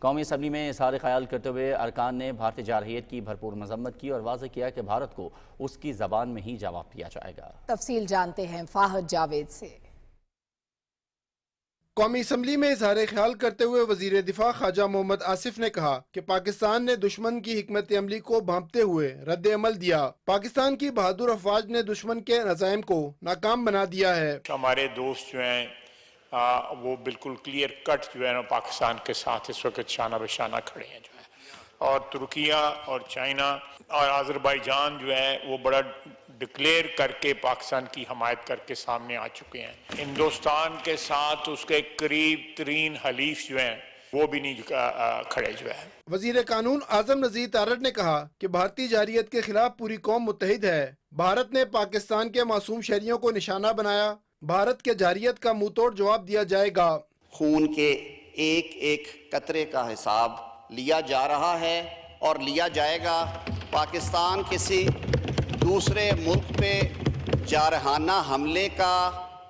कौमी असम्बली में इज़हार ख्याल करते हुए अरकान ने भारतीय जारहियत की भरपूर मजम्मत की और वाज़ेह किया कि भारत को उसकी ज़बान में ही जवाब दिया जाएगा। तफसील जानते हैं फाहद जावेद से। कौमी असम्बली में इज़हार ख्याल करते हुए वज़ीर दिफा ख्वाजा मोहम्मद आसिफ ने कहा कि पाकिस्तान ने दुश्मन की हिकमत अमली को भांपते हुए रद्द अमल दिया। पाकिस्तान की बहादुर अफवाज ने दुश्मन के नज़ाइम को नाकाम बना दिया है। हमारे दोस्त जो हैं वो बिल्कुल क्लियर कट जो है ना पाकिस्तान के साथ इस वक्त शाना बशाना खड़े हैं जो है, और तुर्किया और चाइना और आज़रबाईजान जो है वो बड़ा डिक्लेयर करके पाकिस्तान की हमायत करके सामने आ चुके हैं। हिंदुस्तान के साथ उसके करीब तरीन हलीफ जो हैं वो भी नहीं खड़े जो है। वजीर कानून आजम नज़ीर तारर ने कहा कि भारतीय जारहियत के खिलाफ पूरी कौम मुत्तहिद है। भारत ने पाकिस्तान के मासूम शहरियों को निशाना बनाया। भारत के जारहियत का मुंह तोड़ जवाब दिया जाएगा। खून के एक एक कतरे का हिसाब लिया जा रहा है और लिया जाएगा। पाकिस्तान किसी दूसरे मुल्क पे जारहाना हमले का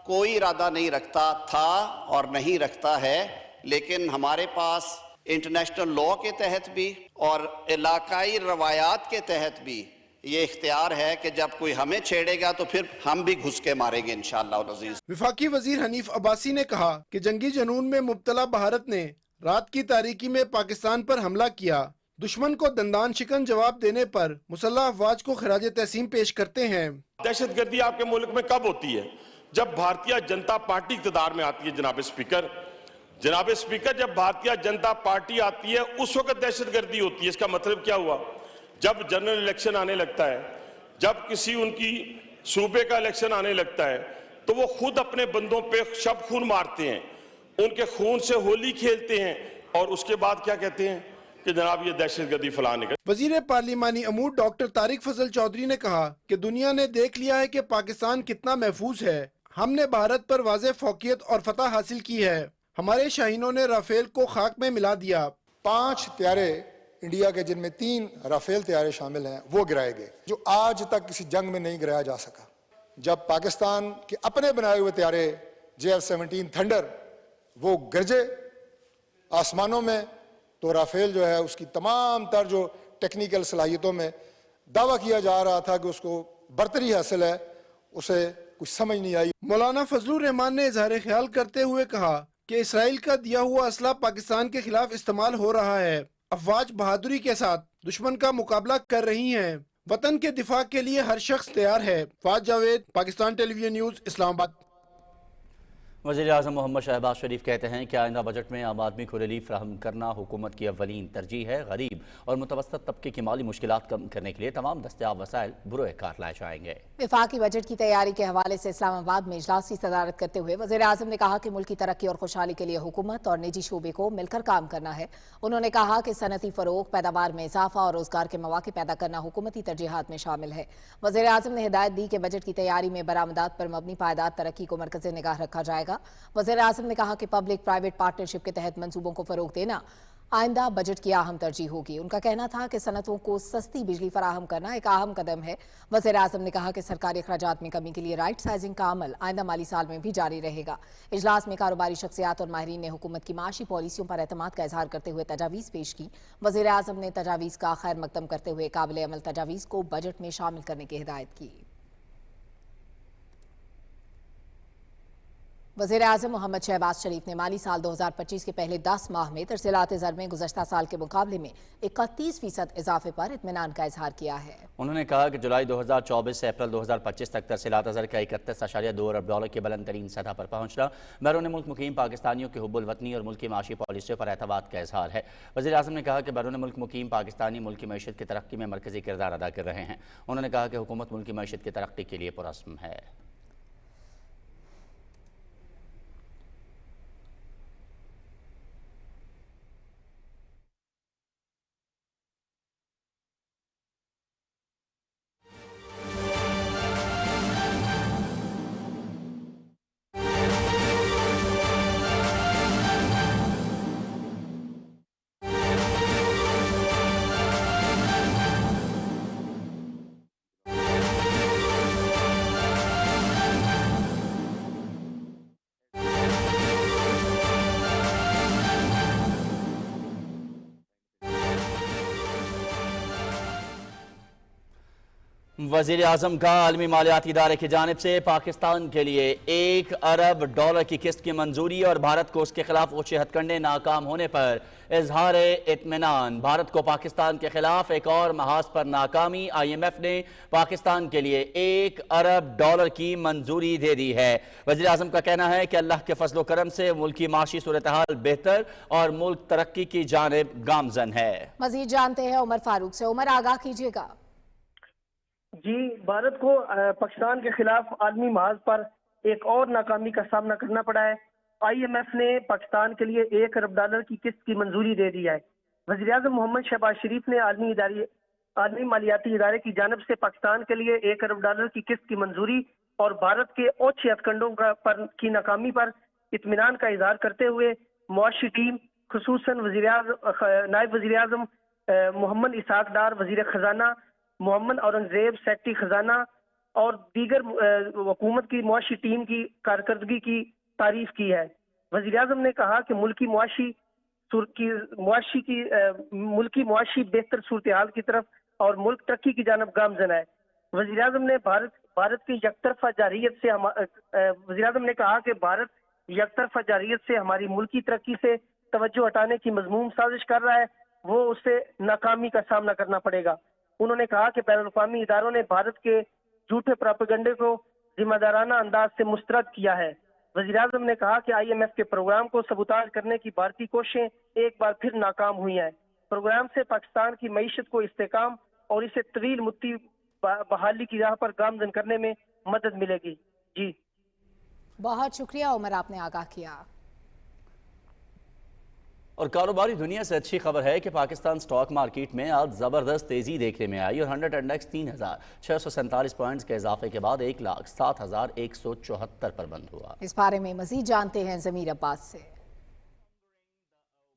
कोई इरादा नहीं रखता था और नहीं रखता है, लेकिन हमारे पास इंटरनेशनल लॉ के तहत भी और इलाकाई रवायात के तहत भी ये इख्तियार है कि जब कोई हमें छेड़ेगा तो फिर हम भी घुस के मारेंगे इंशाअल्लाह अज़ीज़। वफाकी वजीर हनीफ अब्बासी ने कहा कि जंगी जनून में मुब्तला भारत ने रात की तारीकी में पाकिस्तान पर हमला किया। दुश्मन को दंदान शिकन जवाब देने पर मुसल्लह अफवाज को खराज तहसीन पेश करते हैं। दहशतगर्दी आपके मुल्क में कब होती है? जब भारतीय जनता पार्टी इक़्तिदार में आती है। जनाब स्पीकर, जब भारतीय जनता पार्टी आती है उस वक्त दहशतगर्दी होती है। इसका मतलब क्या हुआ? जब जनरल इलेक्शन आने लगता है, जब किसी उनकी सूबे का इलेक्शन आने लगता है, तो वो खुद अपने बंदों पे शब खून मारते हैं, उनके खून से होली खेलते हैं और उसके बाद क्या कहते हैं कि जनाब ये दहशतगर्दी फलाने का। वजीर पार्लिमानी अमूर डॉक्टर तारिक फजल चौधरी ने कहा कि दुनिया ने देख लिया है कि पाकिस्तान कितना महफूज है। हमने भारत पर वाज़ेह फौकियत और फतह हासिल की है। हमारे शाहीनों ने राफेल को खाक में मिला दिया। 5 त्यारे इंडिया के, जिनमें 3 राफेल त्यारे शामिल हैं, वो गिराए गए, जो आज तक किसी जंग में नहीं गिराया जा सका। जब पाकिस्तान के अपने बनाए हुए त्यारे JF-17 थंडर वो गरजे आसमानों में, तो राफेल जो है उसकी तमाम तर जो टेक्निकल सलाहियतों में दावा किया जा रहा था कि उसको बरतरी हासिल है, उसे कुछ समझ नहीं आई। मौलाना फजलुर रहमान ने इजहार ख्याल करते हुए कहा कि इसराइल का दिया हुआ असला पाकिस्तान के खिलाफ इस्तेमाल हो रहा है। अफवाज बहादुरी के साथ दुश्मन का मुकाबला कर रही हैं। वतन के दिफा के लिए हर शख्स तैयार है। फाज जावेद, पाकिस्तान टेलीविजन न्यूज़, इस्लामाबाद। वज़ीर आज़म मोहम्मद शहबाज शरीफ कहते हैं कि आइंदा बजट में आम आदमी को रिलीफ फराहम करना हुकूमत की अव्वलीन तरजीह है। गरीब और मुतवस्सित तबके की माली मुश्किलात कम करने के लिए तमाम दस्तयाब वसाइल बुरोए कार लाए जाएंगे। वफाकी बजट की तैयारी के हवाले से इस्लामाबाद में इजलास की सदारत करते हुए वज़ीर आज़म ने कहा कि मुल्क की तरक्की और खुशहाली के लिए हुकूमत और निजी शोबे को मिलकर काम करना है। उन्होंने कहा कि सनती फरोग, पैदावार में इजाफा और रोजगार के मौके पैदा करना हुकूमती तरजीहात में शामिल है। वज़ीर आज़म ने हिदायत दी कि बजट की तैयारी में बरामदात पर मबनी पायदार तरक्की को मरकज़े निगाह रखा जाएगा। वज़ीर आज़म ने कहा कि पब्लिक प्राइवेट पार्टनरशिप के तहत मंसूबों को फरोग देना आइंदा बजट की अहम तरजीह होगी। उनका कहना था कि सनतों को सस्ती बिजली फराहम करना एक अहम कदम है। वज़ीर आज़म ने कहा कि सरकारी अखराजात में कमी के लिए राइट साइजिंग का अमल आइंदा माली साल में भी जारी रहेगा। इजलास में कारोबारी शख्सियात और माहिरीन ने हुकूमत की माशी पॉलिसियों पर एतमाद का इजहार करते हुए तजावीज़ पेश की। वज़ीर आज़म ने तजावीज़ का खैर मकदम करते हुए काबिल अमल तजावीज़ को बजट में शामिल करने की हिदायत की। वज़ीर आज़म मोहम्मद शहबाज शरीफ ने माली साल 2025 के पहले 10 माह में तरसीलात ज़र में गुज़श्ता साल के मुकाबले में 31% इजाफे पर इत्मीनान का इजहार किया है। उन्होंने कहा कि जुलाई 2024 से अप्रैल 2025 तक तरसीलात ज़र का 31.2 अरब डॉलर की बुलंद तरीन सतह पर पहुंचना बैरून मुल्क मुकीम पाकिस्तानियों के हुब्बुल वतनी और मुल्की माशी पॉलिसियों पर एतमाद का इजहार है। वज़ीर आज़म ने कहा कि बैरून मुल्क मुकीम पाकिस्तानी मुल्की मईशत की तरक्की में मरकज़ी किरदार अदा कर रहे हैं। उन्होंने कहा कि हुकूमत मुल्की मईशत की तरक्की के लिए पुरअज़्म है। वज़ीर आज़म का आलमी मालियाती इदारे की जानिब से पाकिस्तान के लिए 1 अरब डॉलर की किस्त की मंजूरी और भारत को उसके खिलाफ ऊंचे हथकंडे नाकाम होने पर इजहार इत्मीनान। भारत को पाकिस्तान के खिलाफ एक और महाज पर नाकामी। IMF ने पाकिस्तान के लिए 1 अरब डॉलर की मंजूरी दे दी है। वज़ीर आज़म का कहना है कि अल्लाह के फजलो करम से मुल्क की माशी सूरत हाल बेहतर और मुल्क तरक्की की जानिब गामजन है। मजीद जानते हैं उमर फारूक से। उमर, आगाह कीजिएगा। जी, भारत को पाकिस्तान के खिलाफ आलमी महाज पर एक और नाकामी का सामना करना पड़ा है। IMF ने पाकिस्तान के लिए 1 अरब डॉलर की किस्त की मंजूरी दे दी है। वज़ीर आज़म मोहम्मद शहबाज शरीफ ने आलमी मालियाती इदारे की जानिब से पाकिस्तान के लिए 1 अरब डॉलर की किस्त की मंजूरी और भारत के ओछे हथकंडों की नाकामी पर इत्मीनान का इजहार करते हुए मुआशी टीम खुसूसन नायब वज़ीर आज़म मोहम्मद इसहाक डार वज़ीर खजाना, मोहम्मद औरंगजेब सेक्रेटरी खजाना और दीगर हुकूमत की मुआशी टीम की कारकर्दगी की तारीफ की है। वज़ीर आज़म ने कहा कि मुल्की मुआशी बेहतर सूरत हाल की तरफ और मुल्क तरक्की की जानब गामजन है। वज़ीर आज़म ने भारत की यकतरफा जारियत से वज़ीर आज़म ने कहा कि भारत यकतरफा जारियत से हमारी मुल्की तरक्की से तवज्जो हटाने की मज़मूम साजिश कर रहा है, वो उससे नाकामी का सामना करना पड़ेगा। उन्होंने कहा कि बैनुल-अक़वामी इदारों ने भारत के झूठे प्रोपेगेंडे को जिम्मेदाराना अंदाज से मुस्तरद किया है। वज़ीर आज़म ने कहा कि IMF के प्रोग्राम को सबूताज करने की भारतीय कोशिशें एक बार फिर नाकाम हुई हैं। प्रोग्राम से पाकिस्तान की मईशत को इस्तेकाम और इसे तवील मुद्दती बहाली की राह पर गामजन करने में मदद मिलेगी। जी, बहुत शुक्रिया उमर, आपने आगाह किया। और कारोबारी दुनिया से अच्छी खबर है कि पाकिस्तान स्टॉक मार्केट में आज ज़बरदस्त तेज़ी देखने में आई और 100 इंडेक्स 3,647 पॉइंट्स के इजाफे के बाद 1,07,174 पर बंद हुआ। इस बारे में मजीद जानते हैं ज़मीर अब्बास से।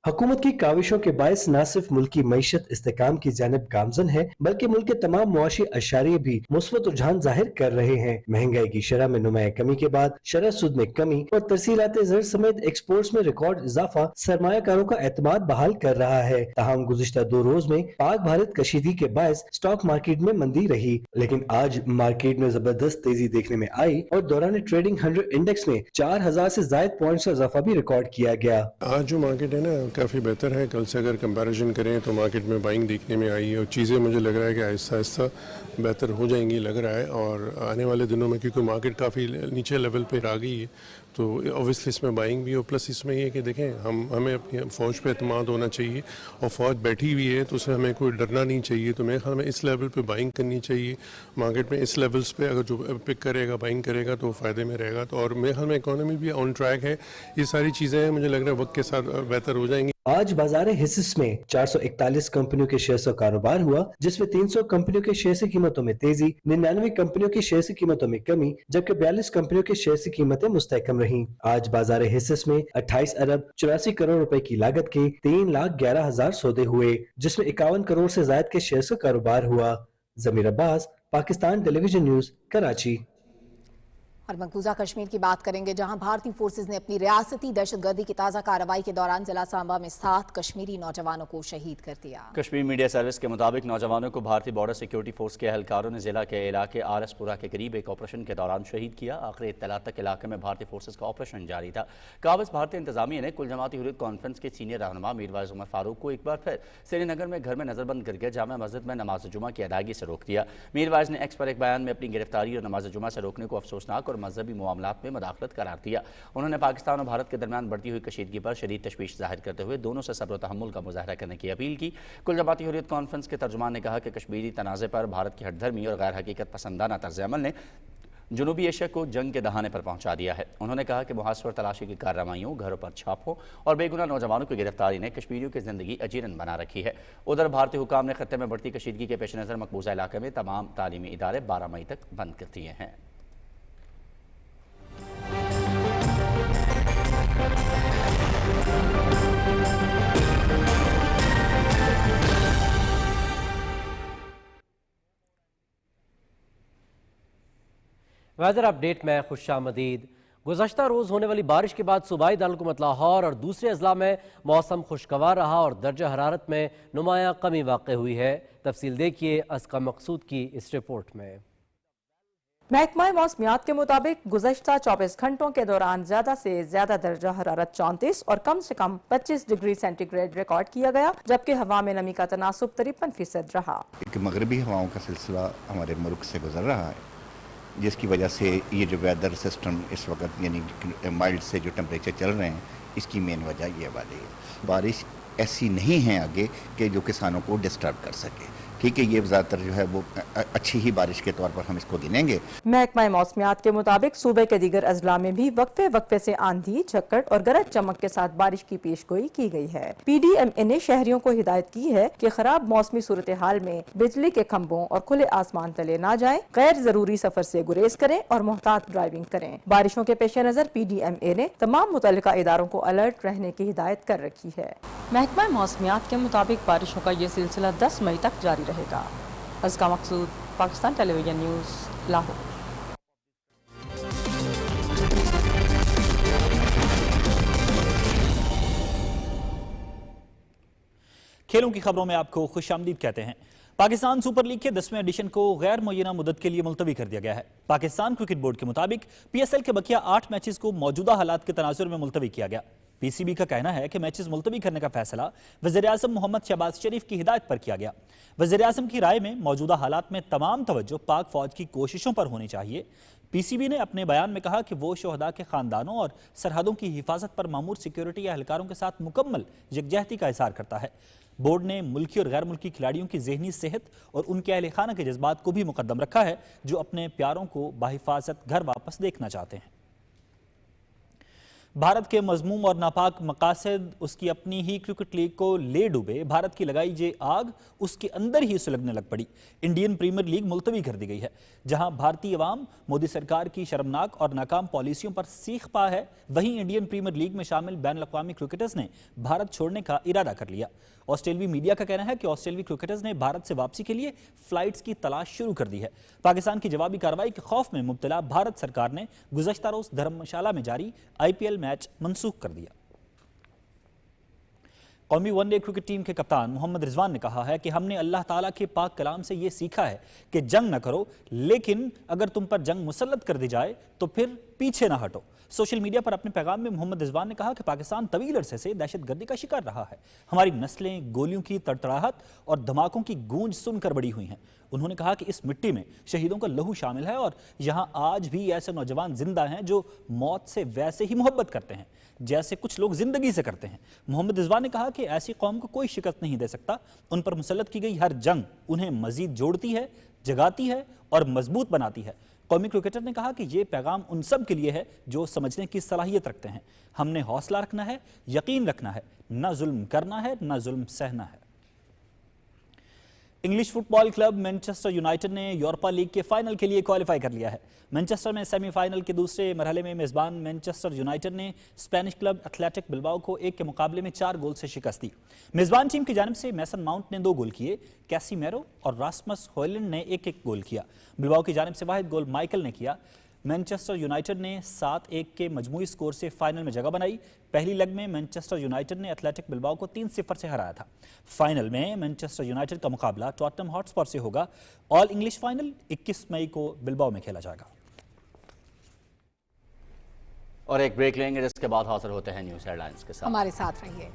हुकूमत की काविशों के बायस न सिर्फ मुल्क की मईशत इस्तेकाम की जानब गामजन है, बल्कि मुल्क के तमाम मुआशी अशारिये भी मुस्बत रुझान जाहिर कर रहे हैं। महंगाई की शरह में नुमाया कमी के बाद शरह सूद में कमी और तरसीलात ज़र समेत एक्सपोर्ट्स में रिकॉर्ड इजाफा सरमायाकारों का एतमाद बहाल कर रहा है। ताहम गुज़िश्ता 2 रोज में पाक भारत कशीदगी के बायस स्टॉक मार्केट में मंदी रही, लेकिन आज मार्केट में जबरदस्त तेजी देखने में आई और दौरान ट्रेडिंग 100 इंडेक्स में 4,000 से ज्यादा पॉइंट्स का इजाफा भी रिकॉर्ड किया गया। आज जो मार्केट है ना काफ़ी बेहतर है। कल से अगर कंपैरिजन करें तो मार्केट में बाइंग देखने में आई है और चीज़ें मुझे लग रहा है कि आहिस्ता आहिस्ता बेहतर हो जाएंगी लग रहा है। और आने वाले दिनों में क्योंकि मार्केट काफ़ी नीचे लेवल पे आ गई है तो ऑब्वियसली इसमें बाइंग भी हो, प्लस इसमें ये कि देखें हमें अपनी फ़ौज पे एतमाद होना चाहिए और फ़ौज बैठी हुई है तो उससे हमें कोई डरना नहीं चाहिए। तो मेरे ख्याल में इस लेवल पे बाइंग करनी चाहिए। मार्केट में इस लेवल्स पे अगर जो पिक करेगा बाइंग करेगा तो फ़ायदे में रहेगा। तो और मेरे ख्याल में इकोनॉमी भी ऑन ट्रैक है। ये सारी चीज़ें मुझे लग रहा है वक्त के साथ बेहतर हो जाएंगी। आज बाजार हिस्स में 441 कंपनियों के शेयर का कारोबार हुआ, जिसमें 300 कंपनियों के शेयर की कीमतों में तेजी, 99 कंपनियों के शेयर की कीमतों में कमी, जबकि 42 कंपनियों के शेयर की कीमतें मुस्तहकम रहीं। आज बाजार हिस्स में 28 अरब 84 करोड़ रुपए की लागत के 3,11,000 सौदे हुए, जिसमें 51 करोड़ से ज्यादा के शेयर का कारोबार हुआ। ज़मीर अब्बास, पाकिस्तान टेलीविजन न्यूज, कराची। और मकबूजा कश्मीर की बात करेंगे, जहां भारतीय फोर्सेज ने अपनी रियासती दहशतगर्दी की ताज़ा कार्रवाई के दौरान जिला सांबा में 7 कश्मीरी नौजवानों को शहीद कर दिया। कश्मीर मीडिया सर्विस के मुताबिक नौजवानों को भारतीय बॉर्डर सिक्योरिटी फोर्स के एहलकारों ने जिला के इलाके आरएसपुरा के करीब एक ऑपरेशन के दौरान शहीद किया। आखिरी इत्तला तक इलाके में भारतीय फोर्सेज का ऑपरेशन जारी था। काबिज भारतीय इंतजामिया ने कुल जमाती हुर्रियत कॉन्फ्रेंस के सीनियर रहनुमा मीरवाइज उमर फारूक को एक बार फिर श्रीनगर में घर में नजरबंद करके जामा मस्जिद में नमाज जुमा की अदायगी से रोक दिया। मीरवाइज ने एक्स पर एक बयान में अपनी गिरफ्तारी और नमाज जुमा से रोकने को अफसोसनाक और मजहबी मामलात में मुदाखलत करार दिया। उन्होंने पाकिस्तान और भारत के दरमियान बढ़ती हुई कशीदगी पर शदीद तशवीश जाहिर करते हुए दोनों से सब्र तहम्मुल का मुजाहरा करने की अपील की। कुल जमाती हुर्रियत कॉन्फ्रेंस के तर्जुमान ने कहा कि कश्मीरी तनाज़े पर भारत की हठधर्मी और गैर हकीकत पसंदाना तर्ज अमल ने जनूबी एशिया को जंग के दहाने पर पहुंचा दिया है। उन्होंने कहा कि मुहासर तलाशी की कार्रवाइयों, घरों पर छापों और बेगुनाह नौजवानों की गिरफ्तारी ने कश्मीरियों की जिंदगी अजीरन बना रखी है। उधर भारतीय हुकाम ने खत्ते में बढ़ती कशीदगी के पेश नज़र मकबूजा इलाके में तमाम तालीमी इदारे 12 मई तक बंद कर दिए हैं। वेदर अपडेट में खुशामदीद। गुज़श्ता रोज़ होने वाली बारिश के बाद सूबाई दारकूमत लाहौर और दूसरे अजला में मौसम खुशगवार रहा और दर्जा हरारत में नुमाया कमी वाक़ई हुई है। तफसील देखिए अस्का मकसूद की इस रिपोर्ट में। महकमा मौसमियात के मुताबिक गुज़श्ता 24 घंटों के दौरान ज्यादा से ज्यादा दर्जा हरारत 34 और कम से कम 25 डिग्री सेंटीग्रेड रिकॉर्ड किया गया, जबकि हवा में नमी का तनासुब 53% रहा। मगरबी हवाओं का सिलसिला हमारे मुल्क से गुजर रहा है, जिसकी वजह से ये जो वेदर सिस्टम इस वक्त यानी माइल्ड से जो टेम्परेचर चल रहे हैं, इसकी मेन वजह ये वाली है। बारिश ऐसी नहीं है आगे कि जो किसानों को डिस्टर्ब कर सके। ठीक है, ये ज़्यादातर जो है वो अच्छी ही बारिश के तौर पर हम इसको गिनेंगे। महकमा मौसमियात के मुताबिक सूबे के दीगर अजला में भी वक्फे वक्फे से आंधी, झक्कड़ और गरज चमक के साथ बारिश की पेशगोई की गई है। PDMA ने शहरियों को हिदायत की है कि खराब मौसमी सूरत हाल में बिजली के खंभों और खुले आसमान तले ना जाएं, गैर जरूरी सफर से गुरेज करें और मोहतात ड्राइविंग करें। बारिशों के पेश नजर PDMA ने तमाम मुतल्लिका इदारों को अलर्ट रहने की हिदायत कर रखी है। महकमा मौसमियात के मुताबिक बारिशों का ये सिलसिला 10 मई तक जारी रहेगा। अस्का मकसूद, पाकिस्तान टेलीविजन न्यूज़, लाहौर। खेलों की खबरों में आपको खुशामदीद कहते हैं। पाकिस्तान सुपर लीग के 10वें एडिशन को गैर मुय्यना मुद्दत के लिए मुलतवी कर दिया गया है। पाकिस्तान क्रिकेट बोर्ड के मुताबिक PSL के बकिया 8 मैचेस को मौजूदा हालात के तनाजुर में मुलतवी किया गया। PCB का कहना है कि मैचेस मुलतवी करने का फैसला वज़ीर-ए-आज़म मोहम्मद शहबाज शरीफ की हिदायत पर किया गया। वज़ीर-ए-आज़म की राय में मौजूदा हालात में तमाम तवज्जो पाक फौज की कोशिशों पर होनी चाहिए। PCB ने अपने बयान में कहा कि वो शोहदा के खानदानों और सरहदों की हिफाजत पर मामूर सिक्योरिटी एहलकारों के साथ मुकम्मल यकजहती का इज़हार करता है। बोर्ड ने मुल्की और गैर मुल्की खिलाड़ियों की ज़हनी सेहत और उनके अहल खाना के जज्बात को भी मुकद्दम रखा है, जो अपने प्यारों को बाहिफाजत घर वापस देखना चाहते हैं। भारत के मजमूम और नापाक मकासद उसकी अपनी ही क्रिकेट लीग को ले डूबे। भारत की लगाई जे आग उसके अंदर ही सुलगने लग पड़ी। इंडियन प्रीमियर लीग मुलतवी कर दी गई है, जहां भारतीय अवाम मोदी सरकार की शर्मनाक और नाकाम पॉलिसियों पर सीख पा है। वहीं इंडियन प्रीमियर लीग में शामिल बैन-अल-अक़वामी क्रिकेटर्स ने भारत छोड़ने का इरादा कर लिया। ऑस्ट्रेलियाई मीडिया का कहना है कि ऑस्ट्रेलियाई क्रिकेटर्स ने भारत से वापसी के लिए फ्लाइट्स की तलाश शुरू कर दी है। पाकिस्तान की जवाबी कार्रवाई के खौफ में मुब्तला भारत सरकार ने गुज़श्ता रोज धर्मशाला में जारी IPL मैच मनसूख कर दिया। कौमी वनडे क्रिकेट टीम के कप्तान मोहम्मद रिजवान ने कहा है कि हमने अल्लाह ताला के पाक कलाम से ये सीखा है कि जंग न करो, लेकिन अगर तुम पर जंग मुसल्लत कर दी जाए तो फिर पीछे ना हटो। सोशल मीडिया पर अपने पैगाम में मोहम्मद रिजवान ने कहा कि पाकिस्तान तवील अरसे से दहशतगर्दी का शिकार रहा है। हमारी नस्लें गोलियों की तड़तड़ाहट और धमाकों की गूंज सुनकर बड़ी हुई हैं। उन्होंने कहा कि इस मिट्टी में शहीदों का लहू शामिल है और यहाँ आज भी ऐसे नौजवान जिंदा हैं जो मौत से वैसे ही मोहब्बत करते हैं जैसे कुछ लोग जिंदगी से करते हैं। मोहम्मद रिजवान ने कहा कि ऐसी कौम को कोई शिकस्त नहीं दे सकता। उन पर मुसल्लत की गई हर जंग उन्हें मजीद जोड़ती है, जगाती है और मजबूत बनाती है। कौमी क्रिकेटर ने कहा कि ये पैगाम उन सब के लिए है जो समझने की सलाहियत रखते हैं। हमने हौसला रखना है, यकीन रखना है, न जुल्म करना है, न जुल्म सहना है। English football club Manchester United ने यूरोपा लीग के फाइनल के लिए क्वालिफाई कर लिया है। मैनचेस्टर में सेमीफाइनल के दूसरे मरहले में मेजबान मैनचेस्टर यूनाइटेड ने स्पेनिश क्लब एथलेटिक बिल्बाओ को 1 के मुकाबले में 4 गोल से शिकस्त दी। मेजबान टीम की जानिब से मैसन माउंट ने 2 गोल किए, कैसीमेरो और रास्मस हॉयलैंड ने 1-1 गोल किया। बिल्बाओ की जानिब से वाहिद गोल माइकल ने किया। मैनचेस्टर यूनाइटेड ने 7-1 के मजमूई स्कोर से फाइनल में जगह बनाई। पहली लेग में मैनचेस्टर यूनाइटेड ने एथलेटिक बिल्बाओ को 3-0 से हराया था। फाइनल में मैनचेस्टर यूनाइटेड का मुकाबला टॉटनहम हॉटस्पर से होगा। ऑल इंग्लिश फाइनल 21 मई को बिल्बाओ में खेला जाएगा। और एक ब्रेक लेंगे, जिसके बाद हाजिर होते हैं न्यूज़ हेडलाइंस के साथ। हमारे साथ रहिए।